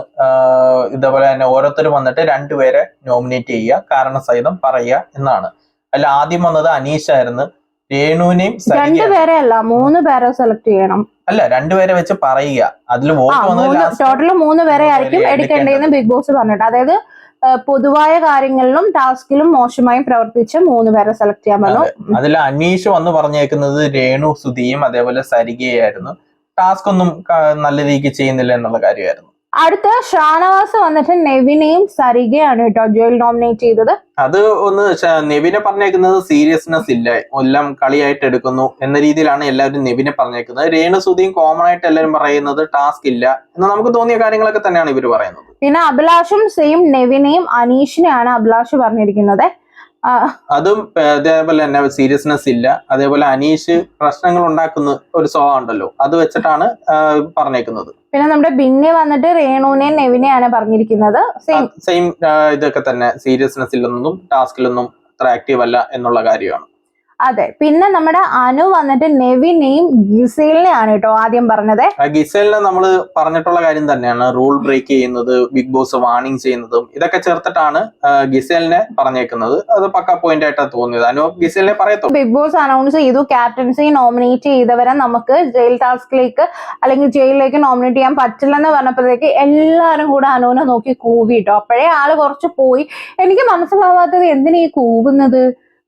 [SPEAKER 2] ഇതേപോലെ തന്നെ ഓരോരുത്തർ വന്നിട്ട് 2 പേരെ നോമിനേറ്റ് ചെയ്യുക, കാരണസഹിതം പറയുക എന്നാണ്. അല്ല, ആദ്യം വന്നത് അനീഷ് ആയിരുന്നു. രേണുവിനെയും
[SPEAKER 1] 2 പേരെ അല്ല 3 പേരെ സെലക്ട് ചെയ്യണം.
[SPEAKER 2] അല്ല, 2 പേരെ വെച്ച് പറയുക. അതിൽ വോട്ട് വന്നത്
[SPEAKER 1] ടോട്ടൽ 3 പേരെ ആയിരിക്കും എടുക്കേണ്ടതെന്ന് ബിഗ് ബോസ് പറഞ്ഞിട്ട്. അതായത് പൊതുവായ കാര്യങ്ങളിലും ടാസ്കിലും മോശമായി പ്രവർത്തിച്ച് 3 പേരെ സെലക്ട് ചെയ്യാൻ പറഞ്ഞു.
[SPEAKER 2] അതിൽ അനീഷ് വന്ന് പറഞ്ഞേക്കുന്നത് രേണു സുധിയും അതേപോലെ സരികയായിരുന്നു. ടാസ്ക് ഒന്നും നല്ല രീതിക്ക് ചെയ്യുന്നില്ല എന്നുള്ള കാര്യമായിരുന്നു.
[SPEAKER 1] അടുത്ത ഷാനവാസ് വന്നിട്ട് നെവിനെയും സരികയാണ് കേട്ടോ ജയിൽ നോമിനേറ്റ് ചെയ്തത്.
[SPEAKER 2] അത് നെവിനെ പറഞ്ഞേക്കുന്നത് സീരിയസ്നെസ് ഇല്ല, എല്ലാം കളിയായിട്ട് എടുക്കുന്നു എന്ന രീതിയിലാണ് എല്ലാവരും നെവിനെ പറഞ്ഞേക്കുന്നത്. രേണു സുധിയും കോമൺ ആയിട്ട് എല്ലാവരും പറയുന്നത് ടാസ്ക് ഇല്ല എന്ന് നമുക്ക് തോന്നിയ കാര്യങ്ങളൊക്കെ തന്നെയാണ് ഇവര് പറയുന്നത്.
[SPEAKER 1] പിന്നെ അഭിലാഷും സെയിം നെവിനെയും അനീഷിനെയാണ് അഭിലാഷ് പറഞ്ഞിരിക്കുന്നത്.
[SPEAKER 2] അതും അതേപോലെ തന്നെ സീരിയസ്നെസ് ഇല്ല. അതേപോലെ അനീഷ് പ്രശ്നങ്ങൾ ഉണ്ടാക്കുന്ന ഒരു സ്വഭാവം ഉണ്ടല്ലോ, അത് വെച്ചിട്ടാണ് പറഞ്ഞേക്കുന്നത്.
[SPEAKER 1] പിന്നെ നമ്മുടെ ബിന്നി വന്നിട്ട് രേണുവിനെയും നെവിനെയാണ് പറഞ്ഞിരിക്കുന്നത്.
[SPEAKER 2] സെയിം ഇതൊക്കെ തന്നെ, സീരിയസ്നെസ് ഇല്ലെന്നും ടാസ്കിലൊന്നും അത്ര ആക്റ്റീവ് അല്ല എന്നുള്ള കാര്യമാണ്.
[SPEAKER 1] അതെ. പിന്നെ നമ്മുടെ അനു വന്നിട്ട് നെവിനെയും ഗിസേലിനെയാണ് കേട്ടോ ആദ്യം പറഞ്ഞത്.
[SPEAKER 2] ഗിസേലിനെ നമ്മൾ പറഞ്ഞിട്ടുള്ള കാര്യം തന്നെയാണ്, റൂൾ ബ്രേക്ക് ചെയ്യുന്നത്, ബിഗ് ബോസ് വാർണിംഗ് ചെയ്യുന്നതും ഇതൊക്കെ ചേർത്തിട്ടാണ് ഗിസേലിനെ പറഞ്ഞേക്കുന്നത്. അത് പക്ക പോയിന്റ് ആയിട്ടാണ് തോന്നിയത്. അനു ഗിസേലിനെ പറയത്തുള്ളൂ.
[SPEAKER 1] ബിഗ് ബോസ് അനൗൺസ് ചെയ്തു ക്യാപ്റ്റൻസി നോമിനേറ്റ് ചെയ്തവരെ നമുക്ക് ജയിൽ ടാസ്കിലേക്ക് അല്ലെങ്കിൽ ജയിലിലേക്ക് നോമിനേറ്റ് ചെയ്യാൻ പറ്റില്ലെന്ന് പറഞ്ഞപ്പോഴത്തേക്ക് എല്ലാവരും കൂടെ അനുവിനെ നോക്കി കൂവി കേട്ടോ. അപ്പോഴേ ആള് കുറച്ച് പോയി. എനിക്ക് മനസ്സിലാവാത്തത് എന്തിനാ ഈ കൂവുന്നത്?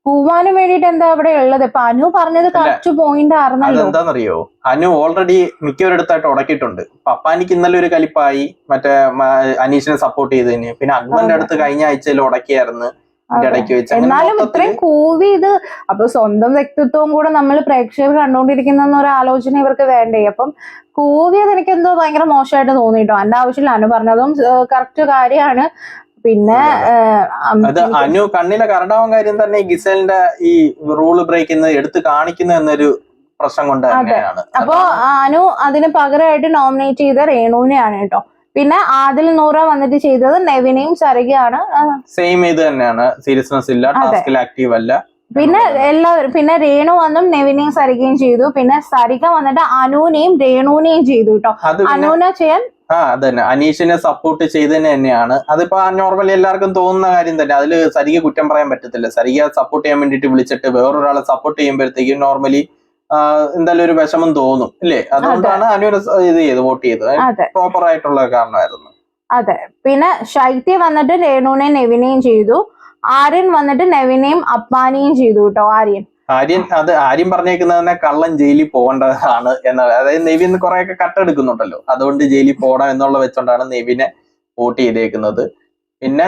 [SPEAKER 1] പോവാനും വേണ്ടിട്ട് എന്താ അവിടെ ഉള്ളത്? ഇപ്പൊ അനു പറഞ്ഞത് കറക്റ്റ് പോയിന്റ് ആയിരുന്നല്ലോ.
[SPEAKER 2] അതെന്താണെന്നറിയോ, അനു ഓൾറെഡി മിക്കവരിടത്തായിട്ട് ഉടക്കിയിട്ടുണ്ട്. പപ്പാനിക്ക് ഇന്നലെ ഒരു കലിപ്പായി മറ്റേ അനീഷിനെ സപ്പോർട്ട് ചെയ്തതിന്. പിന്നെ അക്ബറിന്റെ അടുത്ത് കഴിഞ്ഞ ആഴ്ചയിൽ ഉടക്കിയായിരുന്നു ഇടയ്ക്ക് വെച്ച്.
[SPEAKER 1] എന്നാലും ഇത്രയും കൂവി ഇത് അപ്പൊ സ്വന്തം വ്യക്തിത്വവും കൂടെ നമ്മൾ പ്രേക്ഷകർ കണ്ടുകൊണ്ടിരിക്കുന്ന ഒരു ആലോചന ഇവർക്ക് വേണ്ടേ? അപ്പം കൂവിയത് എനിക്ക് എന്തോ ഭയങ്കര മോശമായിട്ട് തോന്നിട്ടോ. എന്റെ ആവശ്യമില്ല. അനു പറഞ്ഞതും കറക്റ്റ് കാര്യമാണ്. പിന്നെ
[SPEAKER 2] അത് അനു കണ്ണിലെ കരടാവാൻ കാര്യം തന്നെ ഗിസേലിന്റെ ഈ റൂള് ബ്രേക്ക് ചെയ്യുന്നത് എടുത്ത് കാണിക്കുന്ന എന്നൊരു പ്രശ്നം കൊണ്ട് തന്നെയാണ്.
[SPEAKER 1] അപ്പൊ അനു അതിന് പകരമായിട്ട് നോമിനേറ്റ് ചെയ്ത രേണുവിനെയാണ് കേട്ടോ. പിന്നെ ആദിൽ നൂറ വന്നിട്ട് ചെയ്തത് നെവിനെയും സരികയാണ്.
[SPEAKER 2] സെയിം ഇത് തന്നെയാണ്, സീരിയസ്നെസ് ഇല്ല, ടാസ്കിൽ ആക്റ്റീവ് അല്ല.
[SPEAKER 1] പിന്നെ എല്ലാവരും പിന്നെ രേണു വന്നും നെവിനെയും സരികയും ചെയ്തു. പിന്നെ സരിക വന്നിട്ട് അനുവിനെയും രേണുവിനെയും ചെയ്തു കേട്ടോ. അനുവിനെ ചെയ്യാൻ
[SPEAKER 2] അതന്നെ അനീഷിനെ സപ്പോർട്ട് ചെയ്തതിന് തന്നെയാണ്. അതിപ്പോ നോർമലി എല്ലാവർക്കും തോന്നുന്ന കാര്യം തന്നെ. അതിൽ സരിക കുറ്റം പറയാൻ പറ്റത്തില്ല. സരിക സപ്പോർട്ട് ചെയ്യാൻ വേണ്ടിട്ട് വിളിച്ചിട്ട് വേറൊരാളെ സപ്പോർട്ട് ചെയ്യുമ്പോഴത്തേക്കും നോർമലി എന്തായാലും ഒരു വിഷമം തോന്നും ഇല്ലേ? അതുകൊണ്ടാണ് അനുവിനെ ഇത് ചെയ്ത് വോട്ട് ചെയ്തത്. പ്രോപ്പർ ആയിട്ടുള്ള കാരണമായിരുന്നു.
[SPEAKER 1] അതെ. പിന്നെ ശൈത്യ വന്നിട്ട് രേണുവിനെയും നെവിനെയും ചെയ്തു. ആര്യൻ വന്നിട്ട് നെവിനെയും അപ്പാനെയും ചെയ്തു കേട്ടോ.
[SPEAKER 2] ആര്യൻ പറഞ്ഞേക്കുന്നത് തന്നെ കള്ളൻ ജയിലിൽ പോകേണ്ടതാണ് എന്നാണ്. അതായത് നെവിൻ കുറെയൊക്കെ കട്ടെടുക്കുന്നുണ്ടല്ലോ, അതുകൊണ്ട് ജയിലിൽ പോകണം എന്നുള്ള വെച്ചോണ്ടാണ് നെവിനെ വോട്ട് ചെയ്തേക്കുന്നത്. പിന്നെ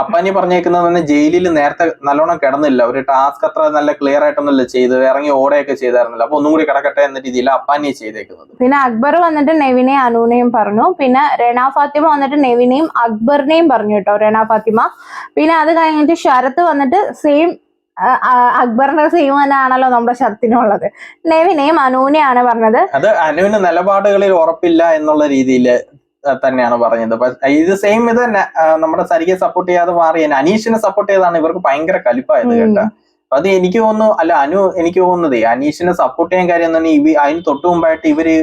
[SPEAKER 2] അപ്പാനി പറഞ്ഞേക്കുന്നത് തന്നെ ജയിലിൽ നേരത്തെ നല്ലോണം കിടന്നില്ല, ഒരു ടാസ്ക് അത്ര നല്ല ക്ലിയർ ആയിട്ടൊന്നുമില്ല ചെയ്ത്, ഇറങ്ങി ഓടയൊക്കെ ചെയ്തായിരുന്നില്ല. അപ്പൊ ഒന്നും കൂടി കിടക്കട്ടെ എന്ന രീതിയിൽ അപ്പാനി ചെയ്തേക്കുന്നത്.
[SPEAKER 1] പിന്നെ അക്ബർ വന്നിട്ട് നെവിനെയും അനുവിനെയും പറഞ്ഞു. പിന്നെ റെന ഫാത്തിമ വന്നിട്ട് നെവിനെയും അക്ബറിനെയും പറഞ്ഞു കേട്ടോ, റെന ഫാത്തിമ. പിന്നെ അത് കഴിഞ്ഞിട്ട് ശരത്ത് വന്നിട്ട് സെയിം അക്ബറിന്റെ സെയിം തന്നെ ആണല്ലോ നമ്മുടെ ശരത്തിനുള്ളത്. നെവിനെയും അനുവിനെയാണ് പറഞ്ഞത്.
[SPEAKER 2] അത് അനുവിന് നിലപാടുകളിൽ ഉറപ്പില്ല എന്നുള്ള രീതിയിൽ തന്നെയാണ് പറഞ്ഞത്. ഇത് സെയിം ഇത് തന്നെ, നമ്മുടെ സരികയെ സപ്പോർട്ട് ചെയ്യാതെ മാറി അനീഷിനെ സപ്പോർട്ട് ചെയ്താണ് ഇവർക്ക് ഭയങ്കര കലിപ്പായത് കേട്ടോ. അത് എനിക്ക് തോന്നുന്നു എനിക്ക് തോന്നുന്നതേ അനീഷിനെ സപ്പോർട്ട് ചെയ്യാൻ കാര്യം തന്നെ അതിന് തൊട്ടു മുമ്പായിട്ട് ഇവര്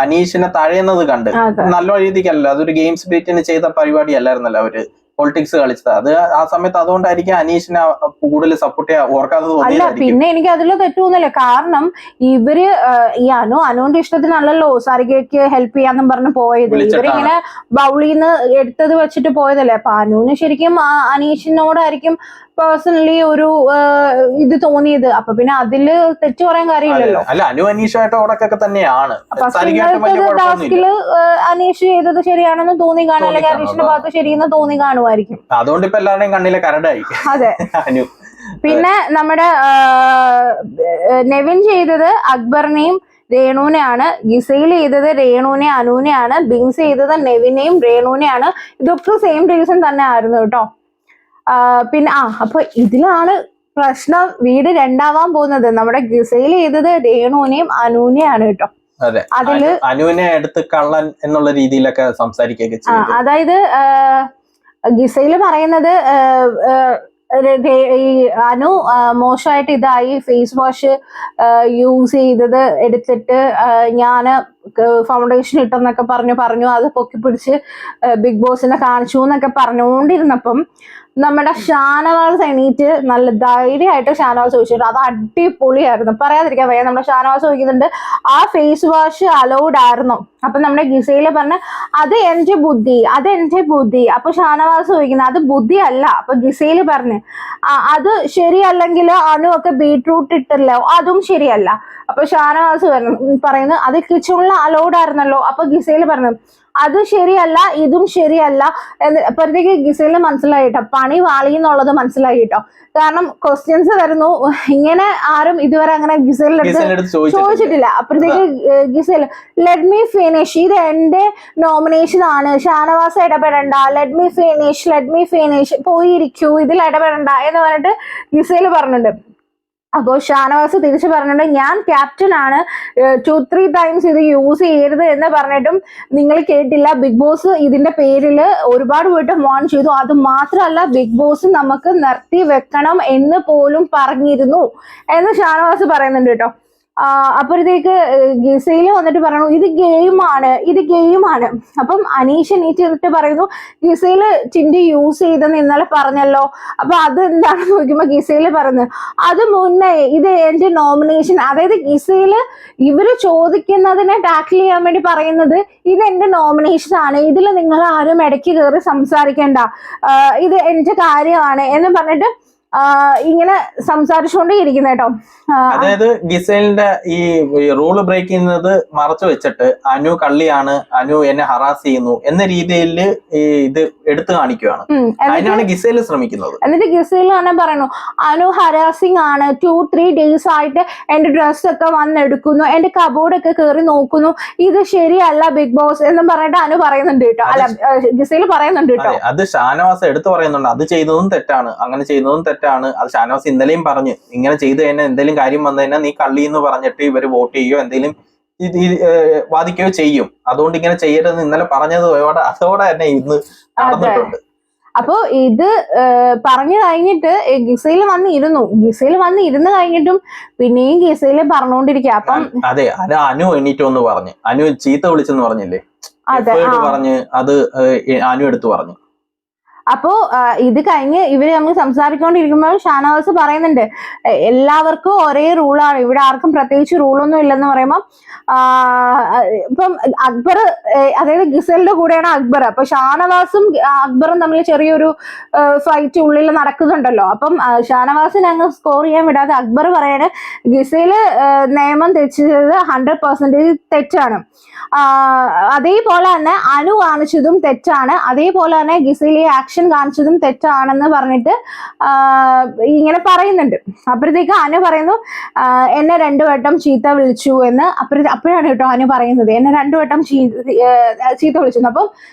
[SPEAKER 2] അനീഷിനെ തഴയുന്നത് കണ്ട് നല്ല രീതിക്കല്ല, അതൊരു ഗെയിം സ്പിരിറ്റിന് ചെയ്ത പരിപാടി അല്ലായിരുന്നല്ലോ അവര് പൊളിറ്റിക്സ് കളിച്ചത്. അത് ആ സമയത്ത് അതുകൊണ്ടായിരിക്കും അനീഷിനെ കൂടുതൽ സപ്പോർട്ട് ചെയ്യാൻ ഓർക്കാതെ തോന്നിയത്.
[SPEAKER 1] പിന്നെ എനിക്ക് അതിൽ തെറ്റൊന്നുമില്ല. കാരണം ഇവര് ഈ അനുവിന്റെ ഇഷ്ടത്തിനല്ലല്ലോ സരികയ്ക്ക് ഹെൽപ്പ് ചെയ്യാന്നും പറഞ്ഞ് പോയത്. ഇവരിങ്ങനെ ബൗളിന്ന് എടുത്തത് വെച്ചിട്ട് പോയതല്ലേ. അപ്പൊ അനുവിന് ശരിക്കും അനീഷിനോടായിരിക്കും പേഴ്സണലി ഒരു ഇത് തോന്നിയത്. അപ്പൊ പിന്നെ അതില് തെറ്റു പറയാൻ കാര്യമില്ലല്ലോ.
[SPEAKER 2] അല്ല, അനു അനീഷായിട്ട് ഓടക്കൊക്കെ തന്നെയാണ്.
[SPEAKER 1] ടാസ്കില് അനീഷ് ചെയ്തത് ശരിയാണെന്ന് തോന്നി കാണും, അല്ലെങ്കിൽ അനീഷിന്റെ ഭാഗത്ത് ശരിയെന്ന് തോന്നി കാണുമായിരിക്കും.
[SPEAKER 2] അതുകൊണ്ട് ഇപ്പൊ എല്ലാവരുടെയും കണ്ണിലെ കരടായി.
[SPEAKER 1] അതെ. അനു പിന്നെ നമ്മുടെ നെവിൻ ചെയ്തത് അക്ബറിനെയും രേണുവിനെയാണ്. ഗിസൈൽ ചെയ്തത് രേണുവിനെ അനുവിനെയാണ്. ബിങ്സ് ചെയ്തത് നെവിനെയും രേണുവിനെയാണ്. ഇതൊക്കെ സെയിം റീസൺ തന്നെ ആയിരുന്നു കേട്ടോ. പിന്നെ അപ്പൊ ഇതിലാണ് പ്രശ്നം വീട് രണ്ടാവാൻ പോകുന്നത്. നമ്മുടെ ഗിസൈൽ ചെയ്തത് രേണുവിനെയും അനുവിനെയാണ് കേട്ടോ. അതില്
[SPEAKER 2] അനുവിനെ എടുത്ത് കള്ളൻ എന്നുള്ള രീതിയിലൊക്കെ സംസാരിക്കുകയൊക്കെ ചെയ്തു.
[SPEAKER 1] അതായത് ഗിസൈൽ പറയുന്നത് ഈ അനു മോശമായിട്ട് ഇതായി, ഫേസ് വാഷ് യൂസ് ചെയ്തത് എടുത്തിട്ട് ഞാന് ഫൗണ്ടേഷൻ ഇട്ടെന്നൊക്കെ പറഞ്ഞു അത് പൊക്കി പിടിച്ച് ബിഗ് ബോസിനെ കാണിച്ചു എന്നൊക്കെ പറഞ്ഞുകൊണ്ടിരുന്നപ്പം നമ്മുടെ ഷാനവാസ് എണീറ്റ് നല്ല ധൈര്യമായിട്ട് ഷാനവാസ് ചോദിച്ചിട്ട് അത് അടിപൊളിയായിരുന്നു, പറയാതിരിക്കാൻ വയ്യ. നമ്മുടെ ഷാനവാസ് ചോദിക്കുന്നുണ്ട് ആ ഫേസ് വാഷ് അലൗഡ് ആയിരുന്നോ? അപ്പൊ നമ്മുടെ ഗിസയില് പറഞ്ഞ അത് എന്റെ ബുദ്ധി. അപ്പൊ ഷാനവാസ് ചോദിക്കുന്നത് അത് ബുദ്ധി അല്ല. അപ്പൊ ഗിസയില് പറഞ്ഞ് അത് ശരിയല്ലെങ്കിൽ അനു ഒക്കെ ബീട്രൂട്ട് ഇട്ടല്ലോ, അതും ശരിയല്ല. അപ്പൊ ഷാനവാസ് പറയുന്നു അത് കിച്ചണിൽ അലൗഡ് ആയിരുന്നല്ലോ. അപ്പൊ ഗിസയില് പറഞ്ഞു അത് ശരിയല്ല, ഇതും ശരിയല്ല. അപ്പോഴത്തേക്ക് ഗിസയില് മനസ്സിലായിട്ടോ, പണി വാളി എന്നുള്ളത് മനസ്സിലായി കേട്ടോ. കാരണം ക്വസ്റ്റ്യൻസ് വരുന്നു, ഇങ്ങനെ ആരും ഇതുവരെ അങ്ങനെ ഗിസയിലെടുത്ത് ചോദിച്ചിട്ടില്ല. അപ്പോഴത്തേക്ക് ഗിസയിൽ ലെറ്റ് മീ ഫിനിഷ്, ഇത് എന്റെ നോമിനേഷൻ ആണ്, ഷാനവാസ് ഇടപെടണ്ട, ലെറ്റ് മീ ഫിനിഷ് പോയിരിക്കൂ, ഇതിൽ ഇടപെടണ്ട എന്ന് പറഞ്ഞിട്ട് ഗിസയിൽ പറഞ്ഞിട്ടുണ്ട്. അപ്പോൾ ഷാനവാസ് തിരിച്ചു പറഞ്ഞിട്ടുണ്ട് ഞാൻ ക്യാപ്റ്റൻ ആണ്, 2-3 times ഇത് യൂസ് ചെയ്യരുത് എന്ന് പറഞ്ഞിട്ടും നിങ്ങൾ കേട്ടില്ല. ബിഗ് ബോസ് ഇതിന്റെ പേരിൽ ഒരുപാട് വട്ടം വാൺ ചെയ്തു. അത് മാത്രമല്ല ബിഗ് ബോസ് നമുക്ക് നിർത്തി വെക്കണം എന്ന് പോലും പറഞ്ഞിരുന്നു എന്ന് ഷാനവാസ് പറയുന്നുണ്ട് കേട്ടോ. അപ്പോഴത്തേക്ക് ഗിസയില് വന്നിട്ട് പറയണു ഇത് ഗെയിമാണ്. അപ്പം അനീഷ് എണീറ്റ് പറയുന്നു ഗിസയില് ചിന്തി യൂസ് ചെയ്തെന്ന് ഇന്നലെ പറഞ്ഞല്ലോ. അപ്പൊ അത് എന്താണെന്ന് നോക്കുമ്പോ ഗിസയില് പറയുന്നത് അത് മുന്നേ ഇത് എന്റെ നോമിനേഷൻ, അതായത് ഗിസയില് ഇവര് ചോദിക്കുന്നതിനെ ടാക്കിൾ ചെയ്യാൻ വേണ്ടി പറയുന്നത് ഇത് എന്റെ നോമിനേഷൻ ആണ്, ഇതിൽ നിങ്ങൾ ആരും ഇടയ്ക്ക് കയറി സംസാരിക്കേണ്ട, ഇത് എന്റെ കാര്യമാണ് എന്ന് പറഞ്ഞിട്ട് ഇങ്ങനെ സംസാരിച്ചുകൊണ്ടേ ഇരിക്കുന്നത് കേട്ടോ.
[SPEAKER 2] അതായത് ഗിസേലിന്റെ ഈ റൂള് ബ്രേക്ക് ചെയ്യുന്നത് മറച്ചു വെച്ചിട്ട് അനു കള്ളിയാണ്, അനു എന്നെ ഹറാസ് ചെയ്യുന്നു എന്ന രീതിയിൽ ഇത് എടുത്തു കാണിക്കുകയാണ്. അതിനാണ് ഗിസേൽ ശ്രമിക്കുന്നത്.
[SPEAKER 1] എന്നിട്ട് ഗിസേൽ തന്നെ പറയുന്നു അനു ഹറാസിങ് ആണ്, 2-3 days ആയിട്ട് എന്റെ ഡ്രസ് ഒക്കെ വന്നെടുക്കുന്നു, എന്റെ കബോർഡൊക്കെ കയറി നോക്കുന്നു, ഇത് ശരിയല്ല ബിഗ് ബോസ് എന്നും പറഞ്ഞിട്ട് അനു പറയുന്നുണ്ട് കേട്ടോ. അല്ല, ഗിസേൽ പറയുന്നുണ്ട് കേട്ടോ.
[SPEAKER 2] അത് ഷാനവാസ് എടുത്തു പറയുന്നുണ്ട്, അത് ചെയ്യുന്നതും തെറ്റാണ്, അങ്ങനെ ചെയ്യുന്നതും തെറ്റാണ്. അത് ഷാനവാസ് ഇന്നലെയും പറഞ്ഞു, ഇങ്ങനെ ചെയ്ത് കഴിഞ്ഞാൽ എന്തെങ്കിലും കാര്യം വന്നു കഴിഞ്ഞാൽ നീ കള്ളി എന്ന് പറഞ്ഞിട്ട് ഇവര് വോട്ട് ചെയ്യുകയോ എന്തെങ്കിലും വാദിക്കുകയോ ചെയ്യും, അതുകൊണ്ട് ഇങ്ങനെ ചെയ്യരുതെന്ന് ഇന്നലെ പറഞ്ഞത് അതോടെ തന്നെ ഇന്ന് നടന്നിട്ടുണ്ട്.
[SPEAKER 1] അപ്പോ ഇത് പറഞ്ഞു കഴിഞ്ഞിട്ട് ഗിസയിൽ വന്നിരുന്നു കഴിഞ്ഞിട്ടും പിന്നെയും ഗിസയില് പറഞ്ഞുകൊണ്ടിരിക്കുക. അപ്പം
[SPEAKER 2] അതെ, അത് അനു എണീറ്റ് ഒന്ന് പറഞ്ഞു, അനു ചീത്ത വിളിച്ചെന്ന് പറഞ്ഞില്ലേ, പറഞ്ഞ് അത് അനു എടുത്തു പറഞ്ഞു.
[SPEAKER 1] അപ്പോ ഇത് കഴിഞ്ഞ് ഇവര് നമ്മൾ സംസാരിക്കൊണ്ടിരിക്കുമ്പോൾ ഷാനവാസ് പറയുന്നുണ്ട് എല്ലാവർക്കും ഒരേ റൂളാണ്, ഇവിടെ ആർക്കും പ്രത്യേകിച്ച് റൂളൊന്നും ഇല്ലെന്ന് പറയുമ്പോൾ ഇപ്പം അക്ബർ, അതായത് ഗിസലിന്റെ കൂടെയാണ് അക്ബർ. അപ്പൊ ഷാനവാസും അക്ബറും തമ്മിൽ ചെറിയൊരു ഫൈറ്റ് ഉള്ളിൽ നടക്കുന്നുണ്ടല്ലോ. അപ്പം ഷാനവാസിനെ അങ്ങ് സ്കോർ ചെയ്യാൻ വിടാതെ അക്ബർ പറയാണ് ഗിസയില് നിയമം തെറ്റിച്ചത് 100% തെറ്റാണ്, അതേപോലെ തന്നെ അനു കാണിച്ചതും തെറ്റാണ്, അതേപോലെ തന്നെ ഗിസയിലെ ആക്ഷൻ കാണിച്ചതും തെറ്റാണെന്ന് പറഞ്ഞിട്ട് ഇങ്ങനെ പറയുന്നുണ്ട്. അപ്പോഴത്തേക്ക് അനു പറയുന്നു എന്നെ 2 വട്ടം ചീത്ത വിളിച്ചു എന്ന്. അപ്പോഴാണ് കേട്ടോ അനു പറയുന്നത് എന്നെ 2 വട്ടം ചീത്ത വിളിച്ചു. അപ്പം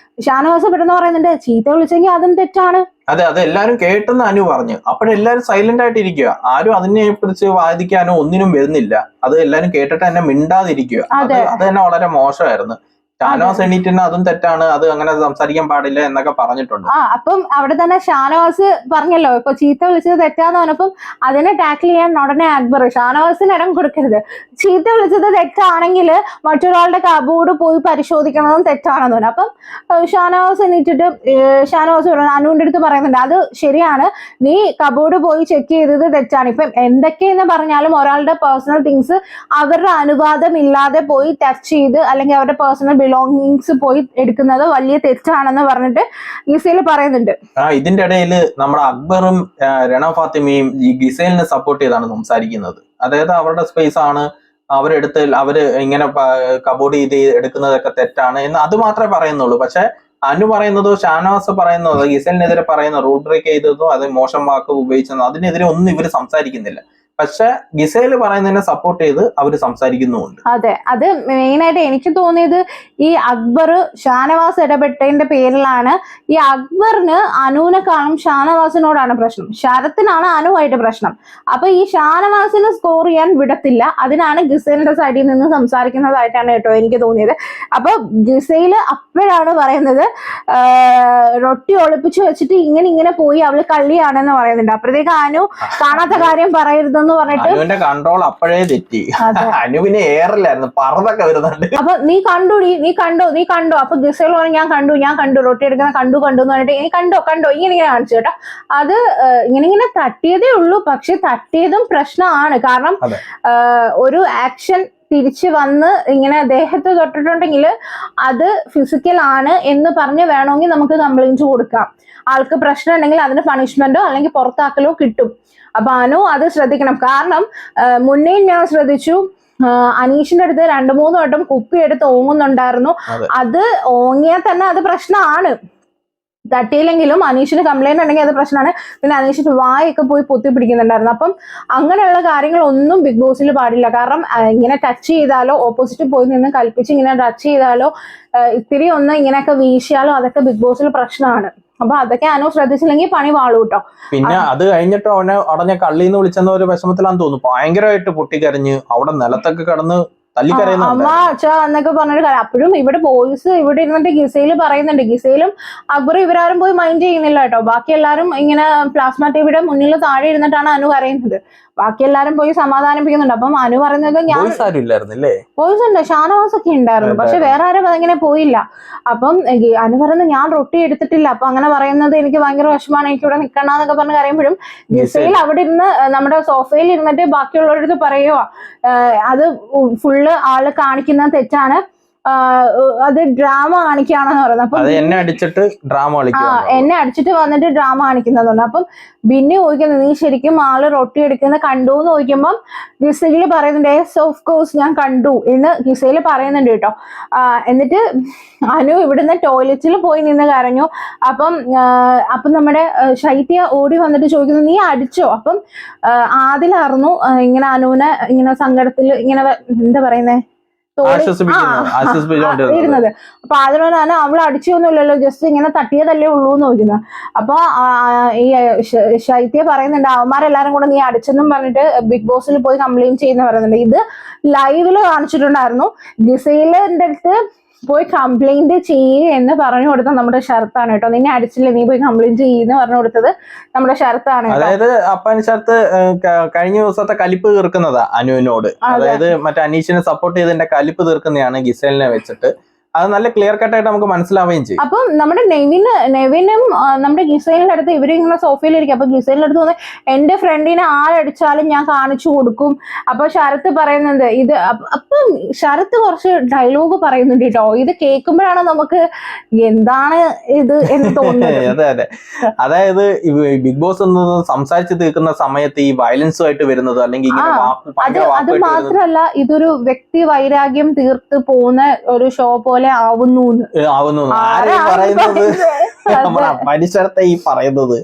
[SPEAKER 1] ഷാനവാസ് പെട്ടെന്ന് പറയുന്നുണ്ട് ചീത്ത വിളിച്ചെങ്കിൽ അതും തെറ്റാണ്.
[SPEAKER 2] അതെ, അത് എല്ലാരും കേട്ടെന്ന് അനു പറഞ്ഞു. അപ്പോഴെല്ലാരും സൈലന്റ് ആയിട്ട് ഇരിക്കുക, ആരും അതിനെ കുറിച്ച് വാദിക്കാനോ ഒന്നിനും വരുന്നില്ല. അത് എല്ലാരും കേട്ടിട്ട് തന്നെ മിണ്ടാതിരിക്കുക. അത് തന്നെ വളരെ മോശമായിരുന്നു. ഷാനവാസ് എണീറ്റ് അതും തെറ്റാണ്, അത് അങ്ങനെ സംസാരിക്കാൻ പാടില്ല എന്നൊക്കെ പറഞ്ഞിട്ടുണ്ട്.
[SPEAKER 1] അപ്പം അവിടെ തന്നെ ഷാനവാസ് പറഞ്ഞല്ലോ ഇപ്പൊ ചീത്ത വിളിച്ചത് തെറ്റാന്ന് പറഞ്ഞപ്പം അതിനെ ടാക്കിൾ ചെയ്യാൻ ഉടനെ അക്ബർ ഷാനവാസിന് ഇടം കൊടുക്കരുത്, ചീത്ത വിളിച്ചത് തെറ്റാണെങ്കിൽ മറ്റൊരാളുടെ കബോർഡ് പോയി പരിശോധിക്കണതും തെറ്റാണെന്ന് പറഞ്ഞു. അപ്പം ഷാനവാസ് എണീറ്റിട്ട് ഷാനവാസ് അനുവിന്റെ അടുത്ത് പറയുന്നുണ്ട് അത് ശരിയാണ്, നീ കബോർഡ് പോയി ചെക്ക് ചെയ്തത് തെറ്റാണ്. ഇപ്പം എന്തൊക്കെയെന്ന് പറഞ്ഞാലും ഒരാളുടെ പേഴ്സണൽ തിങ്സ് അവരുടെ അനുവാദം ഇല്ലാതെ പോയി ടച്ച് ചെയ്ത് അല്ലെങ്കിൽ അവരുടെ പേഴ്സണൽ ബിലോങ്ങിങ്സ് പോയി എടുക്കുന്നത് വലിയ തെറ്റാണെന്ന് പറഞ്ഞിട്ട് ഗിസേൽ പറയുന്നുണ്ട്.
[SPEAKER 2] ഇതിന്റെ ഇടയിൽ നമ്മുടെ അക്ബറും രണ ഫാത്തിമയും ഈ ഗിസേലിനെ സപ്പോർട്ട് ചെയ്താണ് സംസാരിക്കുന്നത്. അതായത് അവരുടെ സ്പേസ് ആണ്, അവരെടുത്ത് അവര് ഇങ്ങനെ കബോർഡ് ചെയ്ത് എടുക്കുന്നതൊക്കെ തെറ്റാണ് എന്ന് അത് മാത്രമേ പറയുന്നുള്ളൂ. പക്ഷെ അനു പറയുന്നതോ ഷാനവാസ് പറയുന്നതോ ഗിസേലിനെതിരെ പറയുന്ന റൂൾ ബ്രേക്ക് ചെയ്തതോ അത് മോശം വാക്ക് ഉപയോഗിച്ചതോ അതിനെതിരെ ഒന്നും ഇവര് സംസാരിക്കുന്നില്ല. പക്ഷെ ഗിസേല് പറയുന്നതിനെ സപ്പോർട്ട് ചെയ്ത് അവര് സംസാരിക്കുന്നുമുണ്ട്.
[SPEAKER 1] അതെ, അത് മെയിനായിട്ട് എനിക്ക് തോന്നിയത് ഈ അക്ബർ ഷാനവാസ് ഇടപെട്ടതിന്റെ പേരിലാണ്. ഈ അക്ബറിന് അനുവിനെക്കാളും ഷാനവാസിനോടാണ് പ്രശ്നം, ശരത്തിനാണ് അനുവായിട്ട് പ്രശ്നം. അപ്പൊ ഈ ഷാനവാസിന് സ്കോർ ചെയ്യാൻ വിടത്തില്ല, അതിനാണ് ഗിസേലിന്റെ സൈഡിൽ നിന്ന് സംസാരിക്കുന്നതായിട്ടാണ് കേട്ടോ എനിക്ക് തോന്നിയത്. അപ്പൊ ഗിസേല് അപ്പോഴാണ് പറയുന്നത് റൊട്ടി ഒളിപ്പിച്ചു വെച്ചിട്ട് ഇങ്ങനെ പോയി അവള് കള്ളിയാണെന്ന് പറയുന്നുണ്ട്. അപ്പോഴത്തേക്ക് അനു കാണാത്ത കാര്യം പറയരുത്
[SPEAKER 2] അനുവിന്റെ കൺട്രോൾ അപ്പോഴേ തെറ്റി. അനുവിനെ ഏറില്ലായിരുന്നു, പറന്നൊക്കെ വരുന്നുണ്ട്.
[SPEAKER 1] അപ്പൊ നീ കണ്ടോ അപ്പൊ ഗിസേൽ പറഞ്ഞു ഞാൻ കണ്ടു റൊട്ടി എടുക്കുന്ന കണ്ടു എന്ന് പറഞ്ഞിട്ട് നീ കണ്ടോ ഇങ്ങനെ കാണിച്ചു കേട്ടോ. അത് ഇങ്ങനെ തട്ടിയതേ ഉള്ളൂ, പക്ഷെ തട്ടിയതും പ്രശ്നമാണ്. കാരണം ഒരു ആക്ഷൻ തിരിച്ചു വന്ന് ഇങ്ങനെ ദേഹത്ത് തൊട്ടിട്ടുണ്ടെങ്കിൽ അത് ഫിസിക്കൽ ആണ് എന്ന് പറഞ്ഞ് വേണമെങ്കിൽ നമുക്ക് കംപ്ലൈന്റ് കൊടുക്കാം. ആൾക്ക് പ്രശ്നം ഉണ്ടെങ്കിൽ അതിന് പണിഷ്മെന്റോ അല്ലെങ്കിൽ പുറത്താക്കലോ കിട്ടും. അപ്പൊ അനു അത് ശ്രദ്ധിക്കണം. കാരണം മുന്നേ ഞാൻ ശ്രദ്ധിച്ചു അനീഷിന്റെ അടുത്ത് 2-3 വട്ടം കുപ്പിയെടുത്ത് ഓങ്ങുന്നുണ്ടായിരുന്നു. അത് ഓങ്ങിയാൽ തന്നെ അത് പ്രശ്നമാണ്. തട്ടിയില്ലെങ്കിലും അനീഷിന് കംപ്ലൈന്റ് ഉണ്ടെങ്കിൽ അത് പ്രശ്നമാണ്. പിന്നെ അനീഷിന് വായൊക്കെ പോയി പൊത്തി പിടിക്കുന്നുണ്ടായിരുന്നു. അപ്പം അങ്ങനെയുള്ള കാര്യങ്ങളൊന്നും ബിഗ് ബോസിൽ പാടില്ല. കാരണം ഇങ്ങനെ ടച്ച് ചെയ്താലോ ഓപ്പോസിറ്റ് പോയി നിന്ന് കൽപ്പിച്ച് ഇങ്ങനെ ടച്ച് ചെയ്താലോ ഇത്തിരി ഒന്ന് ഇങ്ങനെയൊക്കെ വീശിയാലോ അതൊക്കെ ബിഗ് ബോസിൽ പ്രശ്നമാണ്. അപ്പൊ അതൊക്കെ അനു ശ്രദ്ധിച്ചില്ലെങ്കിൽ പണി വാളൂ കേട്ടോ.
[SPEAKER 2] പിന്നെ അത് കഴിഞ്ഞിട്ട് അവനെ അടഞ്ഞ കള്ളിന്ന് വിളിച്ചെന്ന ഒരു വിഷമത്തിലാന്ന് തോന്നുന്നു, ഭയങ്കരമായിട്ട് പൊട്ടിക്കരഞ്ഞ് അവിടെ നിലത്തൊക്കെ കിടന്ന്
[SPEAKER 1] അമ്മ അച്ഛ എന്നൊക്കെ പറഞ്ഞിട്ട്. അപ്പോഴും ഇവിടെ ബോയ്സ് ഇവിടെ ഇരുന്നിട്ട് ഗിസയില് പറയുന്നുണ്ട്, ഗിസയിലും അക്ബറും ഇവരാരും പോയി മൈൻഡ് ചെയ്യുന്നില്ല കേട്ടോ. ബാക്കി എല്ലാരും ഇങ്ങനെ പ്ലാസ്മ ടിവിയുടെ മുന്നിൽ താഴെ ഇരുന്നിട്ടാണ് അനു കരയുന്നത്. ബാക്കി എല്ലാരും പോയി സമാധാനിപ്പിക്കുന്നുണ്ട്. അപ്പം അനു പറയുന്നത് ബോയ്സ് ഉണ്ട്, ഷാനവാസ് ഒക്കെ ഉണ്ടായിരുന്നു, പക്ഷെ വേറെ ആരും അതിങ്ങനെ പോയില്ല. അപ്പം അനു പറയുന്നത് ഞാൻ റൊട്ടി എടുത്തിട്ടില്ല, അപ്പൊ അങ്ങനെ പറയുന്നത് എനിക്ക് ഭയങ്കര വിഷമാണ്, എനിക്ക് ഇവിടെ നിൽക്കണ്ടെന്നൊക്കെ പറഞ്ഞ് കരയുമ്പോഴും ഗിസയിൽ അവിടെ ഇരുന്ന് നമ്മുടെ സോഫയിൽ ഇരുന്നിട്ട് ബാക്കിയുള്ളവരുടെ അടുത്ത് പറയുക അത് ഫുള്ള് ആള് കാണിക്കുന്നത് തെറ്റാണ്, അത് ഡ്രാമ കാണിക്കുകയാണെന്ന് പറയുന്നത്. അപ്പൊ
[SPEAKER 2] എന്നെ അടിച്ചിട്ട് ഡ്രാമ കളിക്കുക,
[SPEAKER 1] എന്നെ അടിച്ചിട്ട് വന്നിട്ട് ഡ്രാമ കാണിക്കുന്നതുണ്ട്. അപ്പം ബിന്നി ചോദിക്കുന്നത് നീ ശരിക്കും ആള് റൊട്ടി എടുക്കുന്ന കണ്ടു എന്ന് ചോദിക്കുമ്പം ഗിസൈല് പറയുന്നുണ്ട് യെസ് ഓഫ് കോഴ്സ് ഞാൻ കണ്ടു എന്ന് ഗിസൈല് പറയുന്നുണ്ട് കേട്ടോ. എന്നിട്ട് അനു ഇവിടുന്ന് ടോയ്ലറ്റിൽ പോയി നിന്ന് കരഞ്ഞു. അപ്പം നമ്മുടെ ശൈത്യ ഓടി വന്നിട്ട് ചോദിക്കുന്നു നീ അടിച്ചോ? അപ്പം ആദിലറിഞ്ഞു ഇങ്ങനെ അനുവിനെ ഇങ്ങനെ സങ്കടത്തിൽ ഇങ്ങനെ എന്താ പറയുന്നേ ഇരുന്നത്. അപ്പൊ അതിനോടാണ് അവൾ അടിച്ചൊന്നുമില്ലല്ലോ, ജസ്റ്റ് ഇങ്ങനെ തട്ടിയതല്ലേ ഉള്ളൂ എന്ന് ചോദിക്കുന്നത്. അപ്പൊ ഈ ശൈത്യ പറയുന്നുണ്ട് അവന്മാരെല്ലാരും കൂടെ നീ അടിച്ചെന്നും പറഞ്ഞിട്ട് ബിഗ് ബോസിൽ പോയി കംപ്ലൈന്റ് ചെയ്യുന്ന പറയുന്നുണ്ട്. ഇത് ലൈവില് കാണിച്ചിട്ടുണ്ടായിരുന്നു. ഗിസൈലിന്റെ അടുത്ത് പോയി കംപ്ലൈന്റ് ചെയ്യുക എന്ന് പറഞ്ഞു കൊടുത്ത നമ്മുടെ ഷർത്താണ് കേട്ടോ. നിന്നെ അടിച്ചില്ല നീ പോയി കംപ്ലൈന്റ് ചെയ്യുന്ന പറഞ്ഞു കൊടുത്തത് നമ്മുടെ ഷർത്താണ്.
[SPEAKER 2] അതായത് അപ്പൻ ഷർത്ത് കഴിഞ്ഞ ദിവസത്തെ കലിപ്പ് തീർക്കുന്നതാ അനുവിനോട്. അതായത് മറ്റേ അനീഷിനെ സപ്പോർട്ട് ചെയ്തതിന്റെ കലിപ്പ് തീർക്കുന്നതാണ് ഗിസൈലിനെ വെച്ചിട്ട്. അത് നല്ല ക്ലിയർ കട്ട് ആയിട്ട് നമുക്ക് മനസ്സിലാവുകയും ചെയ്യും.
[SPEAKER 1] അപ്പം നമ്മുടെ നെവിനും നമ്മുടെ ഗിസൈലിന്റെ അടുത്ത് ഇവര് ഇങ്ങനെ സോഫയിലിരിക്കും. അപ്പൊ ഗിസൈലിന്റെ അടുത്ത് തോന്നി എന്റെ ഫ്രണ്ടിനെ ആരടിച്ചാലും ഞാൻ കാണിച്ചു കൊടുക്കും. അപ്പൊ ശരത്ത് പറയുന്നുണ്ട് ഇത്. അപ്പം ശരത്ത് കുറച്ച് ഡയലോഗ് പറയുന്നുണ്ട് കേട്ടോ. ഇത് കേൾക്കുമ്പോഴാണ് നമുക്ക് എന്താണ് ഇത് എന്ന് തോന്നുന്നത്.
[SPEAKER 2] അതെ. അതായത് ബിഗ് ബോസ് എന്ന് സംസാരിച്ച് തീർക്കുന്ന സമയത്ത് ഈ വയലൻസുമായിട്ട് വരുന്നത് അല്ലെങ്കിൽ
[SPEAKER 1] അത് മാത്രല്ല ഇതൊരു വ്യക്തി വൈരാഗ്യം തീർത്ത് പോകുന്ന ഒരു ഷോ പോലെ ആവുന്നു.
[SPEAKER 2] നമ്മുടെ മനുഷ്യരത്തെ ഈ പറയുന്നത്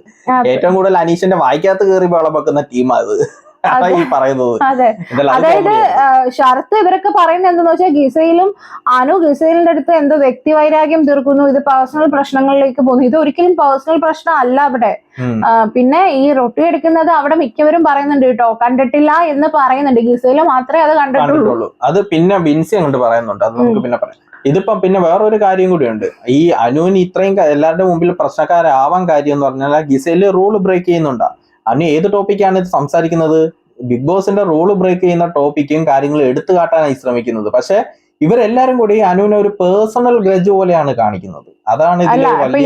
[SPEAKER 2] ഏറ്റവും കൂടുതൽ അനീഷിന്റെ വായിക്കാത്ത കയറി വെള്ളം വെക്കുന്ന ടീമാത് ഈ പറയുന്നത്.
[SPEAKER 1] അതായത് ശരത്ത് ഇവരൊക്കെ പറയുന്നത് എന്താന്ന് വെച്ചാൽ ഗിസൈലിന്റെ അടുത്ത് എന്തോ വ്യക്തി വൈരാഗ്യം തീർക്കുന്നു, ഇത് പേഴ്സണൽ പ്രശ്നങ്ങളിലേക്ക് പോകുന്നു. ഇത് ഒരിക്കലും പേഴ്സണൽ പ്രശ്നം അല്ല അവിടെ. പിന്നെ ഈ റൊട്ടി എടുക്കുന്നത് അവിടെ മിക്കവരും പറയുന്നുണ്ട് കേട്ടോ, കണ്ടിട്ടില്ല എന്ന് പറയുന്നുണ്ട്. ഗിസൈല് മാത്രമേ അത് കണ്ടിട്ടുള്ളൂ.
[SPEAKER 2] അത് പിന്നെ ബിൻസി അങ്ങോട്ട് പറയുന്നുണ്ട്, അത് നമുക്ക് പിന്നെ പറയാം. ഇതിപ്പം പിന്നെ വേറൊരു കാര്യം കൂടിയുണ്ട്. ഈ അനുവിന് ഇത്രയും എല്ലാവരുടെ മുമ്പിൽ പ്രശ്നക്കാരാവാൻ കാര്യം എന്ന് പറഞ്ഞാൽ ഗിസൈല് റൂൾ ബ്രേക്ക് ചെയ്യുന്നുണ്ടാ. അനു ഏത് ടോപ്പിക്കാണ് ഇത് സംസാരിക്കുന്നത്? ബിഗ് ബോസിന്റെ റൂള് ബ്രേക്ക് ചെയ്യുന്ന ടോപ്പിക്കും കാര്യങ്ങളും എടുത്തു കാട്ടാനായി ശ്രമിക്കുന്നത്. പക്ഷെ ഇവരെല്ലാരും കൂടി അനുവിനെ ഒരു പേഴ്സണൽ ഗ്രഡ്ജ് പോലെയാണ് കാണിക്കുന്നത്. അതാണ്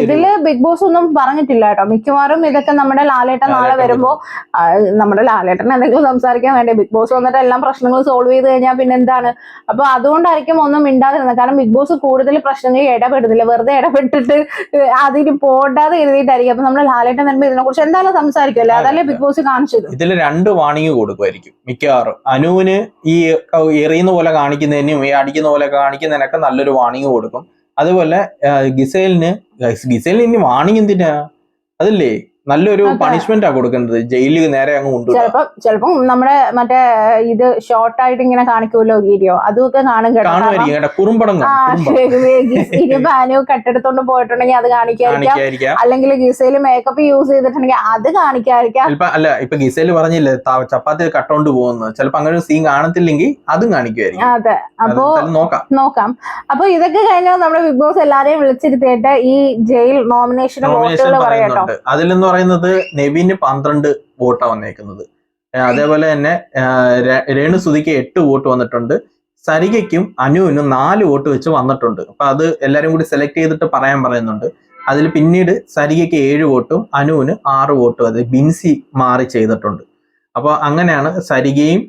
[SPEAKER 1] ഇതില് ബിഗ് ബോസ് ഒന്നും പറഞ്ഞിട്ടില്ല കേട്ടോ. മിക്കവാറും ഇതൊക്കെ നമ്മുടെ ലാലേട്ടൻ നാളെ വരുമ്പോ നമ്മുടെ ലാലേട്ടൻ എന്തെങ്കിലും സംസാരിക്കാൻ വേണ്ടി ബിഗ് ബോസ് വന്നിട്ട് എല്ലാം പ്രശ്നങ്ങൾ സോൾവ് ചെയ്ത് കഴിഞ്ഞാൽ പിന്നെ എന്താണ്? അപ്പൊ അതുകൊണ്ടായിരിക്കും ഒന്നും മിണ്ടാതിരുന്നത്. കാരണം ബിഗ് ബോസ് കൂടുതൽ പ്രശ്നങ്ങളിൽ ഇടപെടുന്നില്ല, വെറുതെ ഇടപെട്ടിട്ട് അതിന് പോണ്ടാതെ എഴുതിയിട്ടായിരിക്കും. അപ്പൊ നമ്മുടെ ലാലേട്ടൻ വരുമ്പോ ഇതിനെ കുറിച്ച് എന്തായാലും സംസാരിക്കുമല്ലോ. അതല്ലേ ബിഗ് ബോസ് കാണിച്ചത്.
[SPEAKER 2] ഇതിൽ 2 വാണിംഗ് കൊടുക്കുമായിരിക്കും മിക്കവാറും. അനുവിന് ഈ എറിയുന്ന പോലെ കാണിക്കുന്നതിനും ഈ അടിക്കുന്ന പോലെ കാണിക്കുന്നതിനൊക്കെ നല്ലൊരു വാണിംഗ് കൊടുക്കും. അതുപോലെ ഗിസൈലിന് ഇനി വാണിംഗ് എന്തിനാ? അതല്ലേ നല്ലൊരു പണിഷ്മെന്റ് ആ കൊടുക്കേണ്ടത്. ജയിലിൽ നേരെ അങ്ങ് കൊണ്ടുപോകും.
[SPEAKER 1] ചിലപ്പം നമ്മുടെ മറ്റേ ഇത് ഷോർട്ട് ആയിട്ട് ഇങ്ങനെ കാണിക്കുമല്ലോ വീഡിയോ, അതൊക്കെ കാണും
[SPEAKER 2] കേട്ടോ. കുറുമ്പടം
[SPEAKER 1] അനു കട്ടെടുത്തോണ്ട് പോയിട്ടുണ്ടെങ്കിൽ അത് കാണിക്കാതിരിക്കാം. അല്ലെങ്കിൽ ഗിസൈല് മേക്കപ്പ് യൂസ് ചെയ്തിട്ടുണ്ടെങ്കിൽ അത് കാണിക്കാതിരിക്കാം.
[SPEAKER 2] അല്ല ഇപ്പൊ ഗിസൈല് പറഞ്ഞില്ലേ ചപ്പാത്തി കട്ടോണ്ട് പോകുന്നത്, ചിലപ്പോ അങ്ങനെ ഒരു സീൻ കാണത്തില്ലെങ്കിൽ അതും കാണിക്കുമായിരിക്കും.
[SPEAKER 1] അതെ, അപ്പൊ നോക്കാം. അപ്പൊ ഇതൊക്കെ കഴിഞ്ഞാൽ നമ്മുടെ ബിഗ് ബോസ് എല്ലാരെയും വിളിച്ചിരുത്തിയിട്ട് ഈ ജയിൽ നോമിനേഷൻ വോട്ടുകൾ പറയാട്ടോ.
[SPEAKER 2] അതിലെന്ന് പറയുന്നത് നെവിന് 12 വോട്ടാണ് വന്നേക്കുന്നത്. അതേപോലെ തന്നെ രേണുസുതിക്ക് 8 വോട്ട് വന്നിട്ടുണ്ട്. സരികയ്ക്കും അനുവിനും 4 വോട്ട് വെച്ച് വന്നിട്ടുണ്ട്. അപ്പൊ അത് എല്ലാരും കൂടി സെലക്ട് ചെയ്തിട്ട് പറയാൻ പറയുന്നുണ്ട്. അതിൽ പിന്നീട് സരികയ്ക്ക് 7 വോട്ടും അനുവിന് 6 വോട്ടും അത് ബിൻസി മാറി ചെയ്തിട്ടുണ്ട്. അപ്പൊ അങ്ങനെയാണ് സരികയും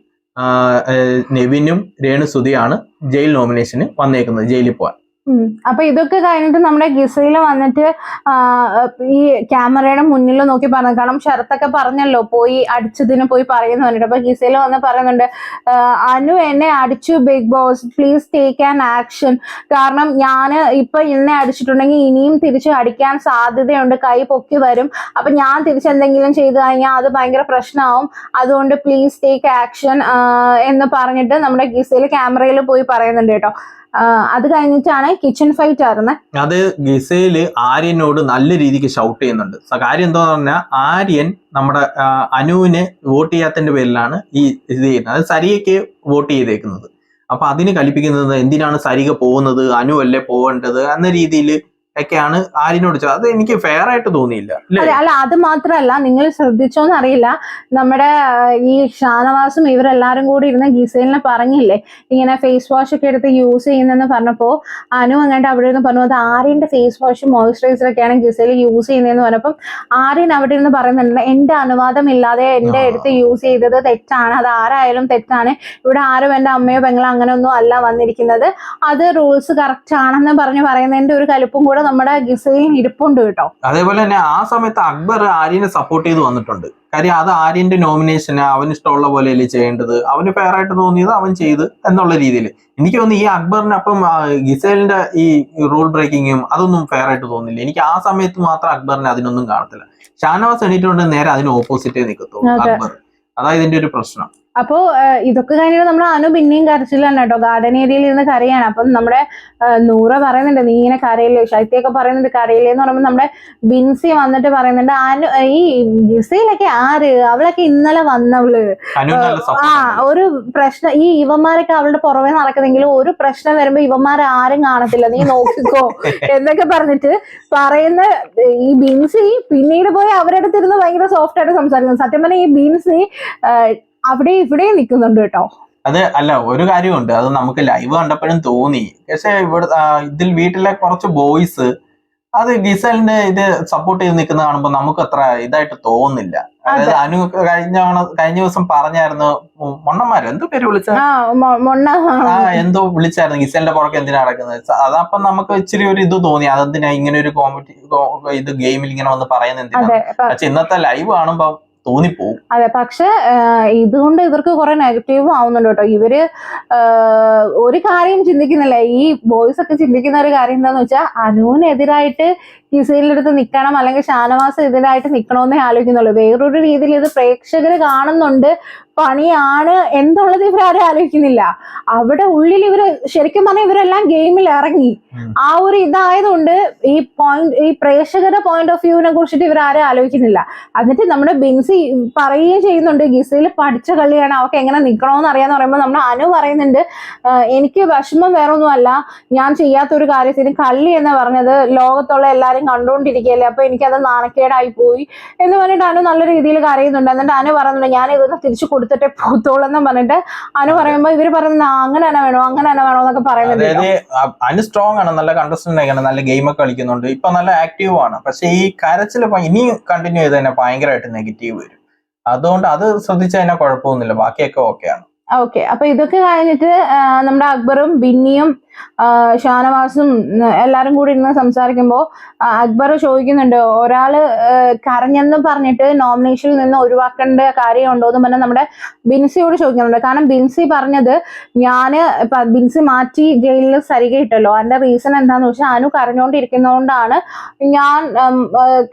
[SPEAKER 2] നെവിനും രേണുസുതിയാണ് ജയിൽ നോമിനേഷന് വന്നേക്കുന്നത്, ജയിലിൽ പോവാൻ.
[SPEAKER 1] അപ്പൊ ഇതൊക്കെ കഴിഞ്ഞിട്ട് നമ്മുടെ ഗിസയില് വന്നിട്ട് ഈ ക്യാമറയുടെ മുന്നിൽ നോക്കി പറഞ്ഞു. കാരണം ശരത്തൊക്കെ പറഞ്ഞല്ലോ പോയി അടിച്ചതിന് പോയി പറയുന്നു പറഞ്ഞിട്ട്. അപ്പൊ ഗിസയില് വന്ന് പറയുന്നുണ്ട് അനു എന്നെ അടിച്ചു Big Boss, please take an action. കാരണം ഞാന് ഇപ്പൊ എന്നെ അടിച്ചിട്ടുണ്ടെങ്കിൽ ഇനിയും തിരിച്ച് അടിക്കാൻ സാധ്യതയുണ്ട്, കൈ പൊക്കി വരും. അപ്പൊ ഞാൻ തിരിച്ചെന്തെങ്കിലും ചെയ്തു കഴിഞ്ഞാൽ അത് ഭയങ്കര പ്രശ്നമാവും. അതുകൊണ്ട് പ്ലീസ് ടേക്ക് ആക്ഷൻ എന്ന് പറഞ്ഞിട്ട് നമ്മുടെ ഗിസയില് ക്യാമറയിൽ പോയി പറയുന്നുണ്ട് കേട്ടോ. അത് കഴിഞ്ഞിട്ടാണ് കിച്ചൺ ഫൈറ്റ് ആയിരുന്നത്.
[SPEAKER 2] അത് ഗിസയില് ആര്യനോട് നല്ല രീതിക്ക് ഷൗട്ട് ചെയ്യുന്നുണ്ട്. കാര്യം എന്താന്ന് പറഞ്ഞാൽ ആര്യൻ നമ്മുടെ അനുവിന് വോട്ട് ചെയ്യാത്തതിന്റെ പേരിലാണ് ഈ ഇത് ചെയ്യുന്നത്. അത് സരികയ്ക്ക് വോട്ട് ചെയ്തേക്കുന്നത്. അപ്പൊ അതിന് കലിപ്പിക്കുന്നത് എന്തിനാണ് സരിക പോകുന്നത്, അനു അല്ലേ പോകേണ്ടത് എന്ന രീതിയിൽ ഒക്കെയാണ് ആര്യനോട്. അത് എനിക്ക് ഫെയർ ആയിട്ട് തോന്നിയില്ല.
[SPEAKER 1] അല്ല അത് മാത്രല്ല, നിങ്ങൾ ശ്രദ്ധിച്ചോന്ന് അറിയില്ല, നമ്മുടെ ഈ ഷാനവാസും ഇവരെല്ലാരും കൂടി ഇരുന്ന് ഗിസൈലിനെ പറഞ്ഞില്ലേ ഇങ്ങനെ ഫേസ് വാഷ് ഒക്കെ എടുത്ത് യൂസ് ചെയ്യുന്നെന്ന് പറഞ്ഞപ്പോ അനു അങ്ങോട്ട് അവിടെ ഇരുന്ന് പറഞ്ഞു അത് ആര്യന്റെ ഫേസ് വാഷും മോയിസ്ചറൈസർ ഒക്കെയാണ് ഗിസൈൽ യൂസ് ചെയ്യുന്നതെന്ന് പറഞ്ഞപ്പം ആര്യൻ അവിടെ ഇരുന്ന് പറയുന്നുണ്ട് എന്റെ അനുവാദം ഇല്ലാതെ എന്റെ അടുത്ത് യൂസ് ചെയ്തത് തെറ്റാണ്, അത് ആരായാലും തെറ്റാണ്, ഇവിടെ ആരും എന്റെ അമ്മയോ പെങ്ങളോ അങ്ങനെ ഒന്നും അല്ല വന്നിരിക്കുന്നത്, അത് റൂൾസ് കറക്റ്റ് ആണെന്ന് പറയുന്നതിന്റെ ഒരു കലിപ്പും കൂടെ നമ്മുടെ ഗിസയിൽ ഇരിപ്പുണ്ട് കേട്ടോ.
[SPEAKER 2] അതേപോലെ തന്നെ ആ സമയത്ത് അക്ബർ ആര്യനെ സപ്പോർട്ട് ചെയ്ത് വന്നിട്ടുണ്ട്. കാര്യം അത് ആര്യന്റെ നോമിനേഷന് അവന് ഇഷ്ടമുള്ള പോലെയല്ലേ ചെയ്യേണ്ടത്, അവന് ഫെയർ ആയിട്ട് തോന്നിയത് അവൻ ചെയ്ത് എന്നുള്ള രീതിയിൽ. എനിക്ക് തോന്നുന്നു ഈ അക്ബറിനപ്പം ഗിസേലിന്റെ ഈ റൂൾ ബ്രേക്കിങ്ങും അതൊന്നും ഫെയർ ആയിട്ട് തോന്നില്ല. എനിക്ക് ആ സമയത്ത് മാത്രം അക്ബറിനെ അതിനൊന്നും കാണത്തില്ല. ഷാനവാസ് എണീറ്റുകൊണ്ട് നേരെ അതിന് ഓപ്പോസിറ്റേ നിൽക്കത്തുള്ളൂ അക്ബർ. അതാ ഇതിന്റെ ഒരു പ്രശ്നം.
[SPEAKER 1] അപ്പോ ഇതൊക്കെ കഴിഞ്ഞിട്ട് നമ്മുടെ അനു പിന്നെയും കരച്ചിലാണ് കേട്ടോ, ഗാർഡൻ ഏരിയയിൽ ഇരുന്ന് കരയാണ്. അപ്പം നമ്മുടെ നൂറ പറയുന്നുണ്ട് നീ ഇങ്ങനെ കരയില്ലേ, ശൈത്യൊക്കെ പറയുന്നുണ്ട് കരയില്ലേ എന്ന് പറയുമ്പോൾ നമ്മുടെ ബിൻസി വന്നിട്ട് പറയുന്നുണ്ട് അനു ഈ ഗിസയിലൊക്കെ ആര്, അവളൊക്കെ ഇന്നലെ വന്നവള്, ഒരു പ്രശ്നം ഈ ഇവന്മാരൊക്കെ അവളുടെ പുറമെ നടക്കുന്നെങ്കിലും ഒരു പ്രശ്നം വരുമ്പോ ഇവന്മാരെ ആരും കാണത്തില്ല, നീ നോക്കിക്കോ എന്നൊക്കെ പറഞ്ഞിട്ട് പറയുന്ന ഈ ബിൻസി പിന്നീട് പോയി അവരുടെ അടുത്തിരുന്ന് ഭയങ്കര സോഫ്റ്റ് ആയിട്ട് സംസാരിക്കുന്നു. സത്യം പറഞ്ഞാൽ ഈ ബിൻസി അവിടെ ഇവിടെ നിൽക്കുന്നുണ്ട് കേട്ടോ.
[SPEAKER 2] അത് അല്ല, ഒരു കാര്യമുണ്ട്, അത് നമുക്ക് ലൈവ് കണ്ടപ്പോഴും തോന്നി. പക്ഷെ ഇവിടെ ഇതിൽ വീട്ടിലെ കുറച്ച് ബോയ്സ് അത് ഗിസലിന്റെ ഇത് സപ്പോർട്ട് ചെയ്ത് നിൽക്കുന്ന കാണുമ്പോൾ നമുക്ക് അത്ര ഇതായിട്ട് തോന്നുന്നില്ല. അതായത് അനു കഴിഞ്ഞ ദിവസം പറഞ്ഞായിരുന്നു മൊണ്ണന്മാരോ എന്തോ പേര് വിളിച്ച എന്തോ വിളിച്ചായിരുന്നു ഗിസലിന്റെ പുറകെ എന്തിനാ നടക്കുന്നത്. അതപ്പം നമുക്ക് ഇച്ചിരി ഒരു ഇത് തോന്നി, അതെന്തിനാ ഇങ്ങനെ ഒരു ഇത് ഗെയിമിൽ ഇങ്ങനെ വന്ന് പറയുന്നത് എന്തിനാ. പക്ഷെ ഇന്നത്തെ ലൈവ് കാണുമ്പോ തോന്നിപ്പോവും.
[SPEAKER 1] അതെ, പക്ഷെ ഇതുകൊണ്ട് ഇവർക്ക് കുറെ നെഗറ്റീവും ആവുന്നുണ്ട് കേട്ടോ. ഇവര് ഒരു കാര്യം ചിന്തിക്കുന്നില്ല, ഈ ബോയ്സ് ഒക്കെ ചിന്തിക്കുന്ന ഒരു കാര്യം എന്താന്ന് വെച്ചാൽ അനുവിനെതിരായിട്ട് ഗിസയിലിന്റെ അടുത്ത് നിൽക്കണം അല്ലെങ്കിൽ ഷാനവാസ് എതിരായിട്ട് നിൽക്കണമെന്നേ ആലോചിക്കുന്നുള്ളൂ. വേറൊരു രീതിയിൽ ഇത് പ്രേക്ഷകര് കാണുന്നുണ്ട്, പണിയാണ് എന്നുള്ളത് ഇവരാരും ആലോചിക്കുന്നില്ല. അവിടെ ഉള്ളിൽ ഇവര് ശരിക്കും പറഞ്ഞാൽ ഇവരെല്ലാം ഗെയിമിൽ ഇറങ്ങി. ആ ഒരു ഇതായതുകൊണ്ട് ഈ പ്രേക്ഷകരുടെ പോയിന്റ് ഓഫ് വ്യൂവിനെ കുറിച്ചിട്ട് ഇവരാരും ആലോചിക്കുന്നില്ല. എന്നിട്ട് നമ്മുടെ ബിൻസി പറയുകയും ചെയ്യുന്നുണ്ട് ഗിസയിൽ പഠിച്ച കളിയാണ്, അവർക്ക് എങ്ങനെ നിൽക്കണമെന്ന് അറിയാന്ന് പറയുമ്പോൾ നമ്മുടെ അനു പറയുന്നുണ്ട് എനിക്ക് വിഷമം വേറൊന്നും അല്ല, ഞാൻ ചെയ്യാത്തൊരു കാര്യത്തിന് കള്ളി എന്ന് പറഞ്ഞത് ലോകത്തുള്ള എല്ലാരും കണ്ടുകൊണ്ടിരിക്കുകയല്ലേ, അപ്പൊ എനിക്കത് നാണക്കേടായി പോയി എന്ന് പറഞ്ഞിട്ട് അനു നല്ല രീതിയിൽ കരയുന്നുണ്ട്. എന്നിട്ട് അനു പറയുന്നുണ്ട് ഞാൻ ഇതൊന്ന് തിരിച്ചു കൊടുത്തിട്ടേ പോത്തോളെന്ന് പറഞ്ഞിട്ട് അനു പറയുമ്പോ ഇവര് പറയുന്നത് അങ്ങനെ തന്നെ വേണോ അങ്ങനെ തന്നെ വേണോ എന്നൊക്കെ പറയുന്നുണ്ട്.
[SPEAKER 2] അനു സ്ട്രോങ് ആണ്, നല്ല കണ്ടസ്റ്റന്റ് ആണ്, നല്ല ഗെയിം ഒക്കെ കളിക്കുന്നുണ്ട്, ഇപ്പൊ നല്ല ആക്റ്റീവ് ആണ്. പക്ഷെ ഈ കരച്ചിൽ ഇനി കണ്ടിന്യൂ ചെയ്ത് തന്നെ ഭയങ്കരമായിട്ട് നെഗറ്റീവ് വരും. അതുകൊണ്ട് അത് ശ്രദ്ധിച്ചാൽ തന്നെ കുഴപ്പമൊന്നുമില്ല, ബാക്കിയൊക്കെ ഓക്കെയാണ്.
[SPEAKER 1] ഓക്കെ, അപ്പൊ ഇതൊക്കെ കഴിഞ്ഞിട്ട് നമ്മുടെ അക്ബറും ബിന്നിയും ഷാനവാസും എല്ലാരും കൂടി ഇരുന്ന് സംസാരിക്കുമ്പോ അക്ബർ ചോദിക്കുന്നുണ്ട് ഒരാള് കരഞ്ഞെന്ന് പറഞ്ഞിട്ട് നോമിനേഷനിൽ നിന്ന് ഒഴിവാക്കേണ്ട കാര്യമുണ്ടോ എന്ന് പറഞ്ഞാൽ നമ്മുടെ ബിൻസിയോട് ചോദിക്കുന്നുണ്ട്. കാരണം ബിൻസി പറഞ്ഞത് ബിൻസി മാറ്റി ജയിലിൽ സരിക ഇട്ടല്ലോ, അതിന്റെ റീസൺ എന്താന്ന് വെച്ചാൽ അനു കരഞ്ഞോണ്ടിരിക്കുന്നതുകൊണ്ടാണ് ഞാൻ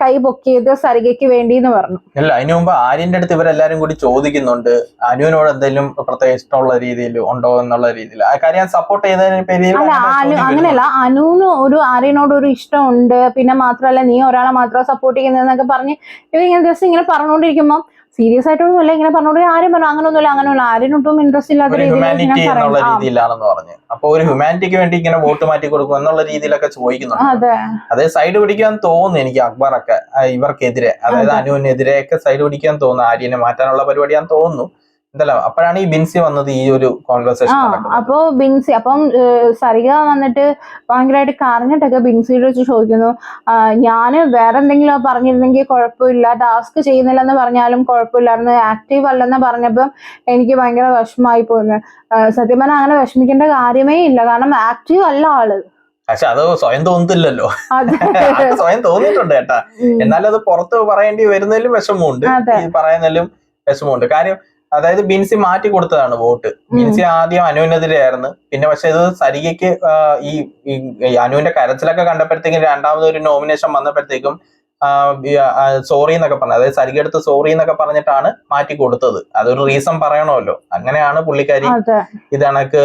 [SPEAKER 1] കൈ പൊക്കിയത് സരികയ്ക്ക് വേണ്ടി എന്ന് പറഞ്ഞു.
[SPEAKER 2] അല്ല, അതിനു മുമ്പ് ആര്യന്റെ അടുത്ത് ഇവരെല്ലാരും കൂടി ചോദിക്കുന്നുണ്ട് അനുവിനോട് എന്തെങ്കിലും പ്രത്യേക ഇഷ്ടമുള്ള രീതിയിൽ ഉണ്ടോ എന്നുള്ള രീതിയിൽ. ആ കാര്യം സപ്പോർട്ട് ചെയ്തതിന് പേര്
[SPEAKER 1] അല്ല അങ്ങനെയല്ല, അനുവിന് ഒരു ആര്യനോട് ഒരു ഇഷ്ടമുണ്ട്, പിന്നെ മാത്രമല്ല നീ ഒരാളെ മാത്രം സപ്പോർട്ട് ചെയ്യുന്നതെന്നൊക്കെ പറഞ്ഞ് ഇവരിങ്ങനെ ജസ്റ്റ് ഇങ്ങനെ പറഞ്ഞുകൊണ്ടിരിക്കുമ്പോൾ സീരിയസ് ആയിട്ടൊന്നും അല്ല ഇങ്ങനെ പറഞ്ഞോണ്ട് ആരും പറഞ്ഞു അങ്ങനെയൊന്നുമില്ല ആര്യനൊട്ടും ഇൻട്രസ്റ്റ് ഇല്ലാത്ത
[SPEAKER 2] രീതിയിലാണെന്ന് പറഞ്ഞു. അപ്പൊ ഒരു ഹ്യൂമാനിറ്റിക്ക് വേണ്ടി ഇങ്ങനെ വോട്ട് മാറ്റി കൊടുക്കും എന്നുള്ള രീതിയിലൊക്കെ ചോദിക്കുന്നുണ്ട്. അതേ സൈഡ് പിടിക്കാൻ തോന്നുന്നു എനിക്ക് അക്ബറൊക്കെ ഇവർക്കെതിരെ, അതായത് അനുവിനെതിരെ ഒക്കെ സൈഡ് പിടിക്കാൻ തോന്നുന്നു, ആര്യനെ മാറ്റാനുള്ള പരിപാടിയാന്ന് തോന്നുന്നു. എന്തല്ല അപ്പോഴാണ് ഈ ബിൻസി വന്നത്, ഈ ഒരു കോൺവെർസേഷൻ.
[SPEAKER 1] അപ്പൊ ബിൻസി സരിക വന്നിട്ട് ഭയങ്കരമായിട്ട് കരഞ്ഞിട്ടൊക്കെ ബിൻസിയുടെ വെച്ച് ചോദിക്കുന്നു ഞാന് വേറെ എന്തെങ്കിലും പറഞ്ഞിരുന്നെങ്കിൽ കുഴപ്പമില്ല, ടാസ്ക് ചെയ്യുന്നില്ലെന്ന് പറഞ്ഞാലും കുഴപ്പമില്ലായിരുന്നു, ആക്റ്റീവ് അല്ലെന്ന് പറഞ്ഞപ്പം എനിക്ക് ഭയങ്കര വിഷമമായി പോകുന്നു. സത്യം പറഞ്ഞാൽ അങ്ങനെ വിഷമിക്കേണ്ട കാര്യമേ ഇല്ല, കാരണം ആക്റ്റീവ് അല്ല ആള്.
[SPEAKER 2] പക്ഷെ അത് സ്വയം തോന്നുന്നില്ലല്ലോ, സ്വയം തോന്നിയിട്ടുണ്ട് കേട്ടാ. എന്നാലും അത് പുറത്ത് പറയേണ്ടി വരുന്നതിലും വിഷമമുണ്ട്, പറയുന്നതിലും വിഷമമുണ്ട്. കാര്യം അതായത് ബിൻസി മാറ്റി കൊടുത്തതാണ് വോട്ട്. ബിൻസി ആദ്യം അനുവിനെതിരെയായിരുന്നു, പിന്നെ പക്ഷെ ഇത് സരികയ്ക്ക് ഈ അനുവിന്റെ കരച്ചിലൊക്കെ കണ്ടപ്പോഴത്തേക്കും രണ്ടാമത് ഒരു നോമിനേഷൻ വന്നപ്പോഴത്തേക്കും സോറി എന്നൊക്കെ പറഞ്ഞു, അതായത് സരിക എടുത്ത് സോറി എന്നൊക്കെ പറഞ്ഞിട്ടാണ് മാറ്റി കൊടുത്തത്. അതൊരു റീസൺ പറയണമല്ലോ, അങ്ങനെയാണ് പുള്ളിക്കാരി ഇത് കണക്ക്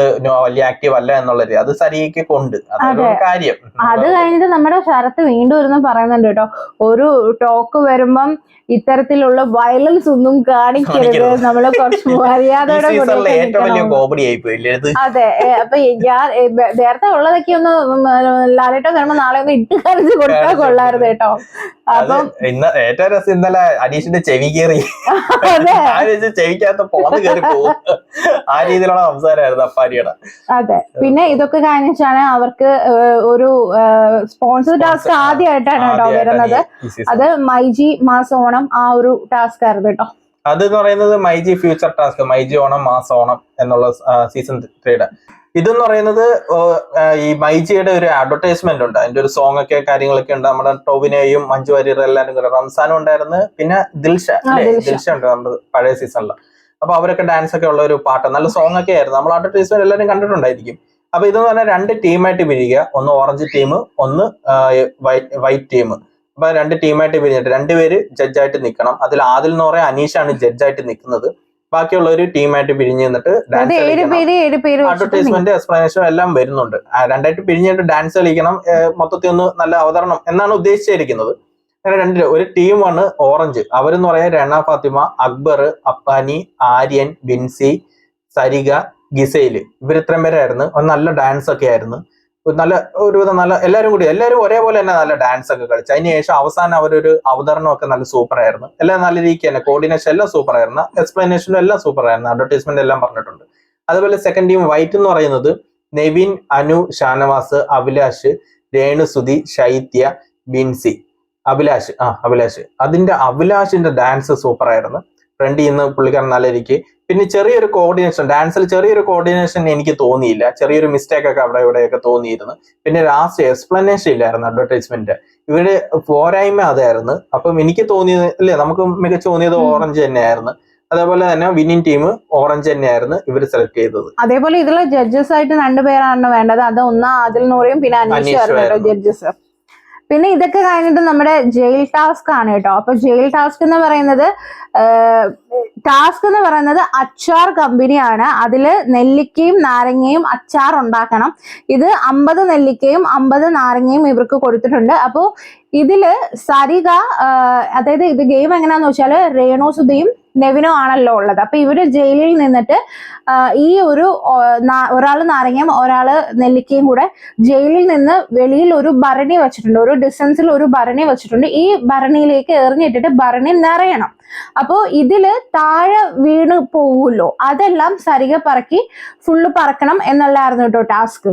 [SPEAKER 2] വലിയ ആക്റ്റീവ് അല്ല എന്നുള്ളത് അത് സരികയ്ക്ക് കൊണ്ട് അതൊരു കാര്യം.
[SPEAKER 1] അത് കഴിഞ്ഞിട്ട് നമ്മുടെ ശരത്ത് വീണ്ടും ഇരുന്ന് പറയുന്നുണ്ട് കേട്ടോ, ഒരു ടോക്ക് വരുമ്പം ഇത്തരത്തിലുള്ള വയലൻസ് ഒന്നും കാണിക്കരുത്, നമ്മള് കുറച്ച് മര്യാദയുടെ അതെ. അപ്പൊ ഞാൻ നേരത്തെ ഉള്ളതൊക്കെ ഒന്ന് ലാലേട്ടോ വരുമ്പോ നാളെ ഒന്ന് ഇട്ട് കരച്ച് കൊടുത്താൽ കൊള്ളായിരുന്നു കേട്ടോ. അപ്പം
[SPEAKER 2] ഏറ്റവും രസം ഇന്നലെ അനീഷിന്റെ ചെവി കയറി ചെവിക്കകത്ത് പോന്ന് കയറി പോകും, ആ രീതിയിലുള്ള സംസാരമായിരുന്നു അപ്പാരിയുടെ.
[SPEAKER 1] അതെ, പിന്നെ ഇതൊക്കെ കഴിഞ്ഞിട്ടാണ് അവർക്ക് ഒരു സ്പോൺസർ ടാസ്ക് ആദ്യമായിട്ടാണ് കേട്ടോ വരുന്നത്. അത് മൈജി മാസ് ഓണം ആ ഒരു ടാസ്ക് ആയിരുന്നു കേട്ടോ.
[SPEAKER 2] അത് എന്ന് പറയുന്നത് myG future task, myG Onam mass Onam എന്നുള്ള സീസൺ 3 ഇതെന്ന് പറയുന്നത് ഈ മൈജിയുടെ ഒരു അഡ്വർടൈസ്മെന്റ് ഉണ്ട്, അതിന്റെ ഒരു സോങ് ഒക്കെ കാര്യങ്ങളൊക്കെ ഉണ്ട്. നമ്മുടെ ടോവിനോയും മഞ്ജു വാര്യർ എല്ലാവരും കൂടെ, റംസാനും ഉണ്ടായിരുന്നു, പിന്നെ ദിൽഷ ഉണ്ട് നമ്മുടെ പഴയ സീസണിൽ. അപ്പൊ അവരൊക്കെ ഡാൻസ് ഒക്കെ ഉള്ള ഒരു പാട്ട്, നല്ല സോങ് ഒക്കെ ആയിരുന്നു. നമ്മൾ അഡ്വർടൈസ്മെന്റ് എല്ലാവരും കണ്ടിട്ടുണ്ടായിരിക്കും. അപ്പൊ ഇതെന്ന് പറഞ്ഞാൽ 2 ടീമായിട്ട് പിരിയുക, ഒന്ന് ഓറഞ്ച് ടീം, ഒന്ന് വൈറ്റ് ടീം. അപ്പൊ 2 ടീമായിട്ട് പിരിഞ്ഞിട്ട് 2 പേര് ജഡ്ജായിട്ട് നിൽക്കണം. അതിൽ ആദിൽ എന്ന് പറയാൻ അനീഷാണ് ജഡ്ജായിട്ട് നിൽക്കുന്നത്. ബാക്കിയുള്ള ഒരു ടീമായിട്ട് പിരിഞ്ഞു നിന്നിട്ട് അഡ്വർടൈസ്മെന്റ് എക്സ്പ്ലനേഷൻ എല്ലാം വരുന്നുണ്ട്. 2ആയിട്ട് പിരിഞ്ഞിട്ട് ഡാൻസ് കളിക്കണം, മൊത്തത്തിൽ ഒന്ന് നല്ല അവതരണം എന്നാണ് ഉദ്ദേശിച്ചിരിക്കുന്നത്. അങ്ങനെ ഒരു ടീമാണ് ഓറഞ്ച്. അവരെന്ന് പറയാൻ രണ ഫാത്തിമ, അക്ബർ, അപ്പാനി, ആര്യൻ, ബിൻസി, സരിക, ഗിസൈല്, ഇവരിത്രയും പേരായിരുന്നു. നല്ല ഡാൻസ് ഒക്കെ ആയിരുന്നു. നല്ല ഒരുവിധം നല്ല എല്ലാവരും ഒരേപോലെ തന്നെ നല്ല ഡാൻസ് ഒക്കെ കളിച്ചു. അതിനുശേഷം അവസാനം അവരൊരു അവതരണം ഒക്കെ നല്ല സൂപ്പർ ആയിരുന്നു. എല്ലാം നല്ല രീതിക്ക് തന്നെ, കോർഡിനേഷൻ എല്ലാം സൂപ്പർ ആയിരുന്നു, എക്സ്പ്ലനേഷനും എല്ലാം സൂപ്പർ ആയിരുന്നു, അഡ്വർടൈസ്മെന്റ് എല്ലാം പറഞ്ഞിട്ടുണ്ട്. അതുപോലെ സെക്കൻഡ് ടീം വൈറ്റ് എന്ന് പറയുന്നത് നെവിൻ, അനു, ഷാനവാസ്, അഭിലാഷ്, രേണുസുതി, ശൈത്യ, ബിൻസി, അഭിലാഷ്. അഭിലാഷിന്റെ ഡാൻസ് സൂപ്പർ ആയിരുന്നു. ഫ്രണ്ടിൽ നിന്ന് പുള്ളിക്കാരൻ നല്ല രീതിക്ക്. പിന്നെ ചെറിയൊരു കോർഡിനേഷൻ, ഡാൻസിൽ ചെറിയൊരു കോർഡിനേഷൻ എനിക്ക് തോന്നിയില്ല, ചെറിയൊരു മിസ്റ്റേക്ക് ഒക്കെ അവിടെ ഇവിടെയൊക്കെ തോന്നിയിരുന്നു. പിന്നെ ലാസ്റ്റ് എക്സ്പ്ലനേഷൻ ഇല്ലായിരുന്നു അഡ്വർടൈസ്മെന്റ്, ഇവര് പോരായ്മ അതായിരുന്നു. അപ്പം എനിക്ക് തോന്നിയത് അല്ലേ, നമുക്ക് മികച്ച തോന്നിയത് ഓറഞ്ച് തന്നെയായിരുന്നു. അതേപോലെ തന്നെ വിന്നിംഗ് ടീം ഓറഞ്ച് തന്നെയായിരുന്നു ഇവർ സെലക്ട് ചെയ്തത്.
[SPEAKER 1] അതേപോലെ ഇതിൽ ജഡ്ജസ് ആയിട്ട് 2 പേരാണ് വേണ്ടത്. അത് ഒന്ന് ആദിൽ നൂറയും പിന്നെ അനീഷ് ജഡ്ജസ്. പിന്നെ ഇതൊക്കെ കഴിഞ്ഞിട്ട് നമ്മുടെ ജയിൽ ടാസ്ക് ആണ് കേട്ടോ. അപ്പൊ ജയിൽ ടാസ്ക് എന്ന് പറയുന്നത് അച്ചാർ കമ്പനിയാണ്. അതില് നെല്ലിക്കയും നാരങ്ങയും അച്ചാർ ഉണ്ടാക്കണം. ഇത് 50 നെല്ലിക്കയും 50 നാരങ്ങയും ഇവർക്ക് കൊടുത്തിട്ടുണ്ട്. അപ്പോ ഇതില് സരിക, അതായത് ഇത് ഗെയിം എങ്ങനെയാന്ന് വെച്ചാല് രേണുസുതിയും നെവിനോ ആണല്ലോ ഉള്ളത്. അപ്പൊ ഇവര് ജയിലിൽ നിന്നിട്ട് ഈ ഒരാള് നാരങ്ങയും ഒരാള് നെല്ലിക്കയും കൂടെ ജയിലിൽ നിന്ന് വെളിയിൽ ഒരു ഭരണി വെച്ചിട്ടുണ്ട്, ഒരു ഡിസ്റ്റൻസിൽ ഒരു ഭരണി വെച്ചിട്ടുണ്ട്. ഈ ഭരണിയിലേക്ക് എറിഞ്ഞിട്ടിട്ട് ഭരണി നിറയണം. അപ്പോ ഇതില് താഴെ വീണ് പോവുമല്ലോ, അതെല്ലാം സരിക പറക്കി ഫുള്ള് പറക്കണം എന്നുള്ളായിരുന്നു കേട്ടോ ടാസ്ക്.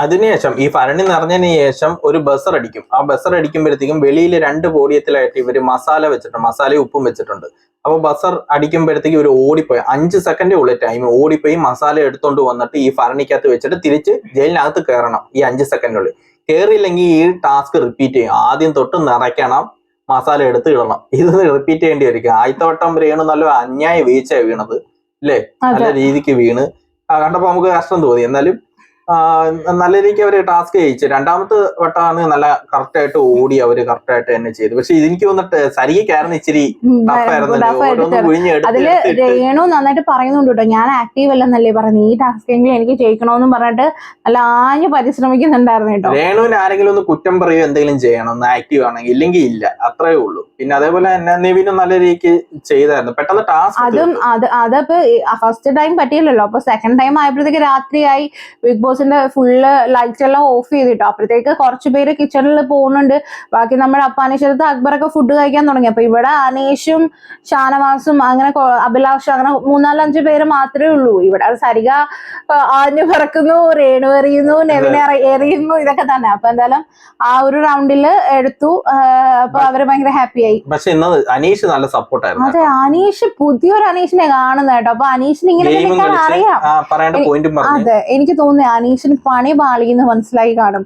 [SPEAKER 2] അതിനുശേഷം ഈ ഭരണി നിറഞ്ഞതിന് ശേഷം ഒരു ബസർ അടിക്കും. ആ ബസർ അടിക്കുമ്പോഴത്തേക്കും വെളിയിൽ 2 പോഡിയത്തിലായിട്ട് ഇവര് മസാലയും ഉപ്പും വെച്ചിട്ടുണ്ട്. അപ്പൊ ബസർ അടിക്കുമ്പോഴത്തേക്ക് ഇവർ ഓടിപ്പോയി, 5 സെക്കൻഡേ ഉള്ള ടൈം, ഓടിപ്പോയി മസാല എടുത്തോണ്ട് വന്നിട്ട് ഈ ഭരണിക്കകത്ത് വെച്ചിട്ട് തിരിച്ച് ജയിലിനകത്ത് കയറണം ഈ 5 സെക്കൻഡിനുള്ളിൽ. കയറിയില്ലെങ്കിൽ ഈ ടാസ്ക് റിപ്പീറ്റ് ചെയ്യും. ആദ്യം തൊട്ട് നിറയ്ക്കണം, മസാല എടുത്ത് ഇടണം. ഇത് റിപ്പീറ്റ് ചെയ്യേണ്ടി വരും. ആദ്യത്തെ വട്ടം വീണ് നല്ല അന്യായ വീഴ്ച വീണത് അല്ലേ, നല്ല രീതിക്ക് വീണ് കണ്ടപ്പോ നമുക്ക് കഷ്ടം തോന്നി. എന്നാലും നല്ല രീതിക്ക് അവര് ടാസ്ക് ചെയ്യിച്ചു. 2ാമത്തെ വട്ടമാണ് നല്ല കറക്റ്റ് ആയിട്ട് ഓടി അവര് കറക്റ്റ് ആയിട്ട് തന്നെ ചെയ്തു. പക്ഷെ എനിക്ക് വന്നിട്ട് സരികയായിരുന്നു ഇച്ചിരി
[SPEAKER 1] അതില് രേണു നന്നായിട്ട് പറയുന്നുണ്ട് കേട്ടോ, ഞാൻ ആക്റ്റീവ് അല്ലെന്നല്ലേ പറഞ്ഞു, ഈ ടാസ്കെങ്കിലും എനിക്ക് ജയിക്കണമെന്നും പറഞ്ഞിട്ട് നല്ല ആഞ്ഞു പരിശ്രമിക്കുന്നുണ്ടായിരുന്നു കേട്ടോ.
[SPEAKER 2] രേണുവിന് ആരെങ്കിലും ഒന്ന് കുറ്റം പറയുകയോ എന്തെങ്കിലും ചെയ്യണം, ഒന്ന് ആക്റ്റീവ് ആണെങ്കിൽ, ഇല്ലെങ്കിൽ ഇല്ല, അത്രേ ഉള്ളൂ. പിന്നെ അതേപോലെ തന്നെ നെവിനും നല്ല രീതിക്ക് ചെയ്തായിരുന്നു പെട്ടെന്ന് ടാസ്ക്.
[SPEAKER 1] അതപ്പോ ഫസ്റ്റ് ടൈം പറ്റിയില്ലല്ലോ, അപ്പൊ സെക്കൻഡ് ടൈം ആയപ്പോഴത്തേക്ക് രാത്രിയായി. ബിഗ് ബോസിന്റെ ഫുള്ള് ലൈറ്റ് എല്ലാം ഓഫ് ചെയ്തിട്ടോ. അപ്പോഴത്തേക്ക് കുറച്ചു പേര് കിച്ചണിൽ പോകുന്നുണ്ട്. ബാക്കി നമ്മുടെ അപ്പാനീശ്വരത്ത് അക്ബറൊക്കെ ഫുഡ് കഴിക്കാൻ തുടങ്ങി. അപ്പൊ ഇവിടെ അനീഷും ഷാനവാസും അങ്ങനെ അഭിലാഷും അങ്ങനെ 3-4-5 പേര് മാത്രമേ ഉള്ളൂ. ഇവിടെ സരിക ആഞ്ഞു പറക്കുന്നു, രേണു എറിയുന്നു, നെവിനെ എറിയുന്നു, ഇതൊക്കെ തന്നെ. അപ്പൊ എന്തായാലും ആ ഒരു റൗണ്ടില് എടുത്തു. അപ്പൊ അവര് ഭയങ്കര ഹാപ്പി ആയി.
[SPEAKER 2] പക്ഷെ അനീഷ് നല്ല സപ്പോർട്ടായിരുന്നു.
[SPEAKER 1] അതെ, അനീഷ് പുതിയൊരു അനീഷിനെ കാണുന്ന കേട്ടോ. അപ്പൊ അനീഷിന് ഇങ്ങനെ അറിയാം. അതെ, എനിക്ക് തോന്നുന്നു അനീഷിന് പണി പാളിന്ന് മനസ്സിലായി കാണും.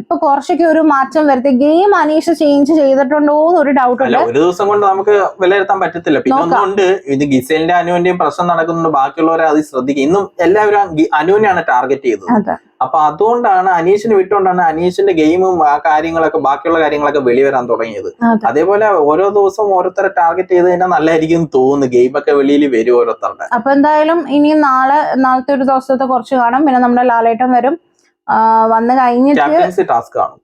[SPEAKER 1] ഇപ്പൊ കുറച്ചൊക്കെ ഒരു മാറ്റം വരുത്തി. ഗെയിം അനീഷ് ചേഞ്ച് ചെയ്തിട്ടുണ്ടോ എന്നൊരു ഡൗട്ട് ഉണ്ട്.
[SPEAKER 2] ഒരു ദിവസം കൊണ്ട് നമുക്ക് വിലയിരുത്താൻ പറ്റത്തില്ല. പിന്നെ ഒന്നുകൊണ്ട് ഇത് ഗിസേലിന്റെ അനുവിന്റെയും പ്രശ്നം നടക്കുന്നുണ്ട്, ബാക്കിയുള്ളവരെ അത് ശ്രദ്ധിക്കും. ഇന്നും എല്ലാവരും അനുവിനെയാണ് ടാർഗറ്റ് ചെയ്തത്. അപ്പൊ അതുകൊണ്ടാണ് അനീഷിന് വിട്ടുകൊണ്ടാണ് അനീഷിന്റെ ഗെയിമും ആ കാര്യങ്ങളൊക്കെ ബാക്കിയുള്ള കാര്യങ്ങളൊക്കെ വെളിവരാൻ തുടങ്ങിയത്. അതേപോലെ ഓരോ ദിവസവും ഓരോരുത്തരെ ടാർഗറ്റ് ചെയ്ത് കഴിഞ്ഞാൽ നല്ലതായിരിക്കും തോന്നുന്നു, ഗെയിമൊക്കെ വെളിയിൽ വരും ഓരോരുത്തരുടെ.
[SPEAKER 1] അപ്പൊ എന്തായാലും ഇനി നാളത്തെ ഒരു ദിവസത്തെ കുറച്ച് കാണും. പിന്നെ നമ്മുടെ ലാലേട്ടൻ വരും, വന്ന് കഴിഞ്ഞിട്ട്
[SPEAKER 2] ക്യാപ്റ്റൻസി ടാസ്ക് കാണും.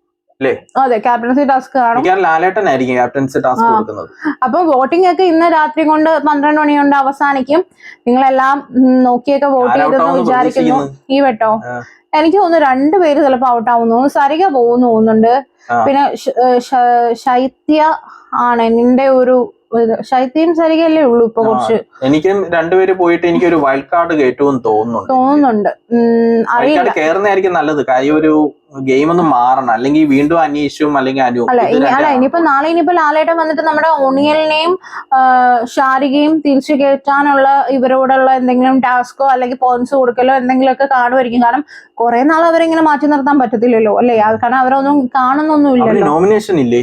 [SPEAKER 1] അതെ, ക്യാപ്റ്റൻസി ടാസ്ക് കാണും.
[SPEAKER 2] ലാലേട്ടനായിരിക്കും ക്യാപ്റ്റൻസി ടാസ്ക് കൊടുക്കുന്നത്.
[SPEAKER 1] അപ്പൊ വോട്ടിംഗ് ഒക്കെ ഇന്ന് രാത്രി കൊണ്ട് 12 മണി കൊണ്ട് അവസാനിക്കും. നിങ്ങളെല്ലാം നോക്കിയൊക്കെ വോട്ട് ചെയ്തെന്ന് വിചാരിക്കുന്നു. ഈ വെട്ടോ എനിക്ക് തോന്നുന്നു 2 പേര് ചിലപ്പോ ഔട്ട് ആവുന്നു. സരിക പോകുന്നു തോന്നുന്നുണ്ട്. പിന്നെ ശൈത്യ ആണ് എന്റെ ഒരു ശൈത്യയും സരികയല്ലേ ഉള്ളൂ ഇപ്പൊ കുറച്ച്.
[SPEAKER 2] എനിക്കും രണ്ടുപേര് പോയിട്ട് എനിക്കൊരു വൈൽഡ് കാർഡ് കയറ്റുമെന്ന്
[SPEAKER 1] തോന്നുന്നുണ്ട്.
[SPEAKER 2] അറിയില്ല, കയറുന്നതായിരിക്കും നല്ലത്. കാര്യം ഒരു ഗെയിം ഒന്ന് മാറണം, അല്ലെങ്കിൽ വീണ്ടും അനീഷും അല്ലെങ്കിൽ അനു.
[SPEAKER 1] അല്ല ഇനിയിപ്പോ നാളെ ലാലേട്ടൻ വന്നിട്ട് നമ്മുടെ ഒണിയലിനെയും ഷാരികയും തിരിച്ചു കയറ്റാനുള്ള ഇവരോടുള്ള എന്തെങ്കിലും ടാസ്കോ അല്ലെങ്കിൽ പോയിന്റ്സ് കൊടുക്കലോ എന്തെങ്കിലുമൊക്കെ കാണുമായിരിക്കും. കാരണം കുറെ നാൾ അവരെങ്ങനെ മാറ്റി നിർത്താൻ പറ്റത്തില്ലല്ലോ അല്ലേ? കാരണം അവരൊന്നും കാണുന്നൊന്നും ഇല്ലല്ലോ.
[SPEAKER 2] നോമിനേഷൻ ഇല്ലേ?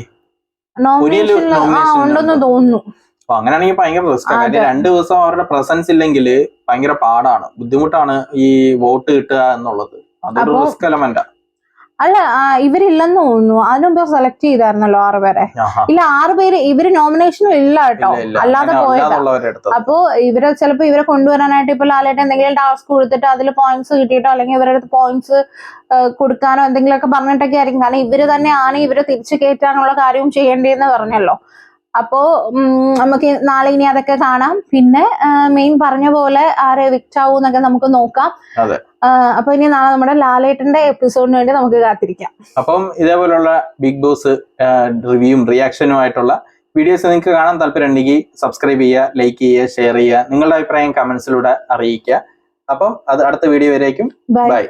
[SPEAKER 1] നോമിനേഷൻ ഉണ്ടെന്ന് തോന്നുന്നു.
[SPEAKER 2] അപ്പൊ അങ്ങനെയാണെങ്കിൽ ഭയങ്കര റിസ്ക്. കാര്യം 2 ദിവസം അവരുടെ പ്രസൻസ് ഇല്ലെങ്കിൽ ഭയങ്കര പാടാണ്, ബുദ്ധിമുട്ടാണ് ഈ വോട്ട് കിട്ടുക എന്നുള്ളത്. അതൊരു റിസ്ക് എലമെന്റാ.
[SPEAKER 1] അല്ല ഇവരില്ലെന്ന് തോന്നുന്നു. അതിനുമ്പ് സെലക്ട് ചെയ്തായിരുന്നല്ലോ 6 പേരെ. ഇല്ല 6 പേര് ഇവര് നോമിനേഷനും ഇല്ല കേട്ടോ, അല്ലാതെ പോയതാ. അപ്പോ ഇവരെ ചിലപ്പോ ഇവരെ കൊണ്ടുവരാനായിട്ട് ഇപ്പൊ ലാലേട്ടൻ എന്തെങ്കിലും ടാസ്ക് കൊടുത്തിട്ട് അതിൽ പോയിന്റ്സ് കിട്ടിയിട്ടോ അല്ലെങ്കിൽ ഇവരുടെ അടുത്ത് പോയിന്റ്സ് കൊടുക്കാനോ എന്തെങ്കിലുമൊക്കെ പറഞ്ഞിട്ടൊക്കെ ആയിരിക്കും. കാരണം ഇവര് തന്നെയാണ് ഇവരെ തിരിച്ചു കയറ്റാനുള്ള കാര്യവും ചെയ്യേണ്ടതെന്ന് പറഞ്ഞല്ലോ. അപ്പോ നമുക്ക് നാളെ ഇനി അതൊക്കെ കാണാം. പിന്നെ മെയിൻ പറഞ്ഞ പോലെ ആരെ എവിക്റ്റ് ആവും എന്നൊക്കെ നമുക്ക് നോക്കാം. അപ്പൊ ഇനി നാളെ നമ്മുടെ ലാലേട്ടന്റെ എപ്പിസോഡിന് വേണ്ടി നമുക്ക് കാത്തിരിക്കാം.
[SPEAKER 2] അപ്പം ഇതേപോലുള്ള ബിഗ് ബോസ് റിവ്യൂവും റിയാക്ഷനും ആയിട്ടുള്ള വീഡിയോസ് നിങ്ങൾക്ക് കാണാൻ താല്പര്യം ഉണ്ടെങ്കിൽ സബ്സ്ക്രൈബ് ചെയ്യുക, ലൈക്ക് ചെയ്യുക, ഷെയർ ചെയ്യുക, നിങ്ങളുടെ അഭിപ്രായം കമന്റ്സിലൂടെ അറിയിക്കുക. അപ്പം അത് അടുത്ത വീഡിയോ വരേക്കും ബൈ.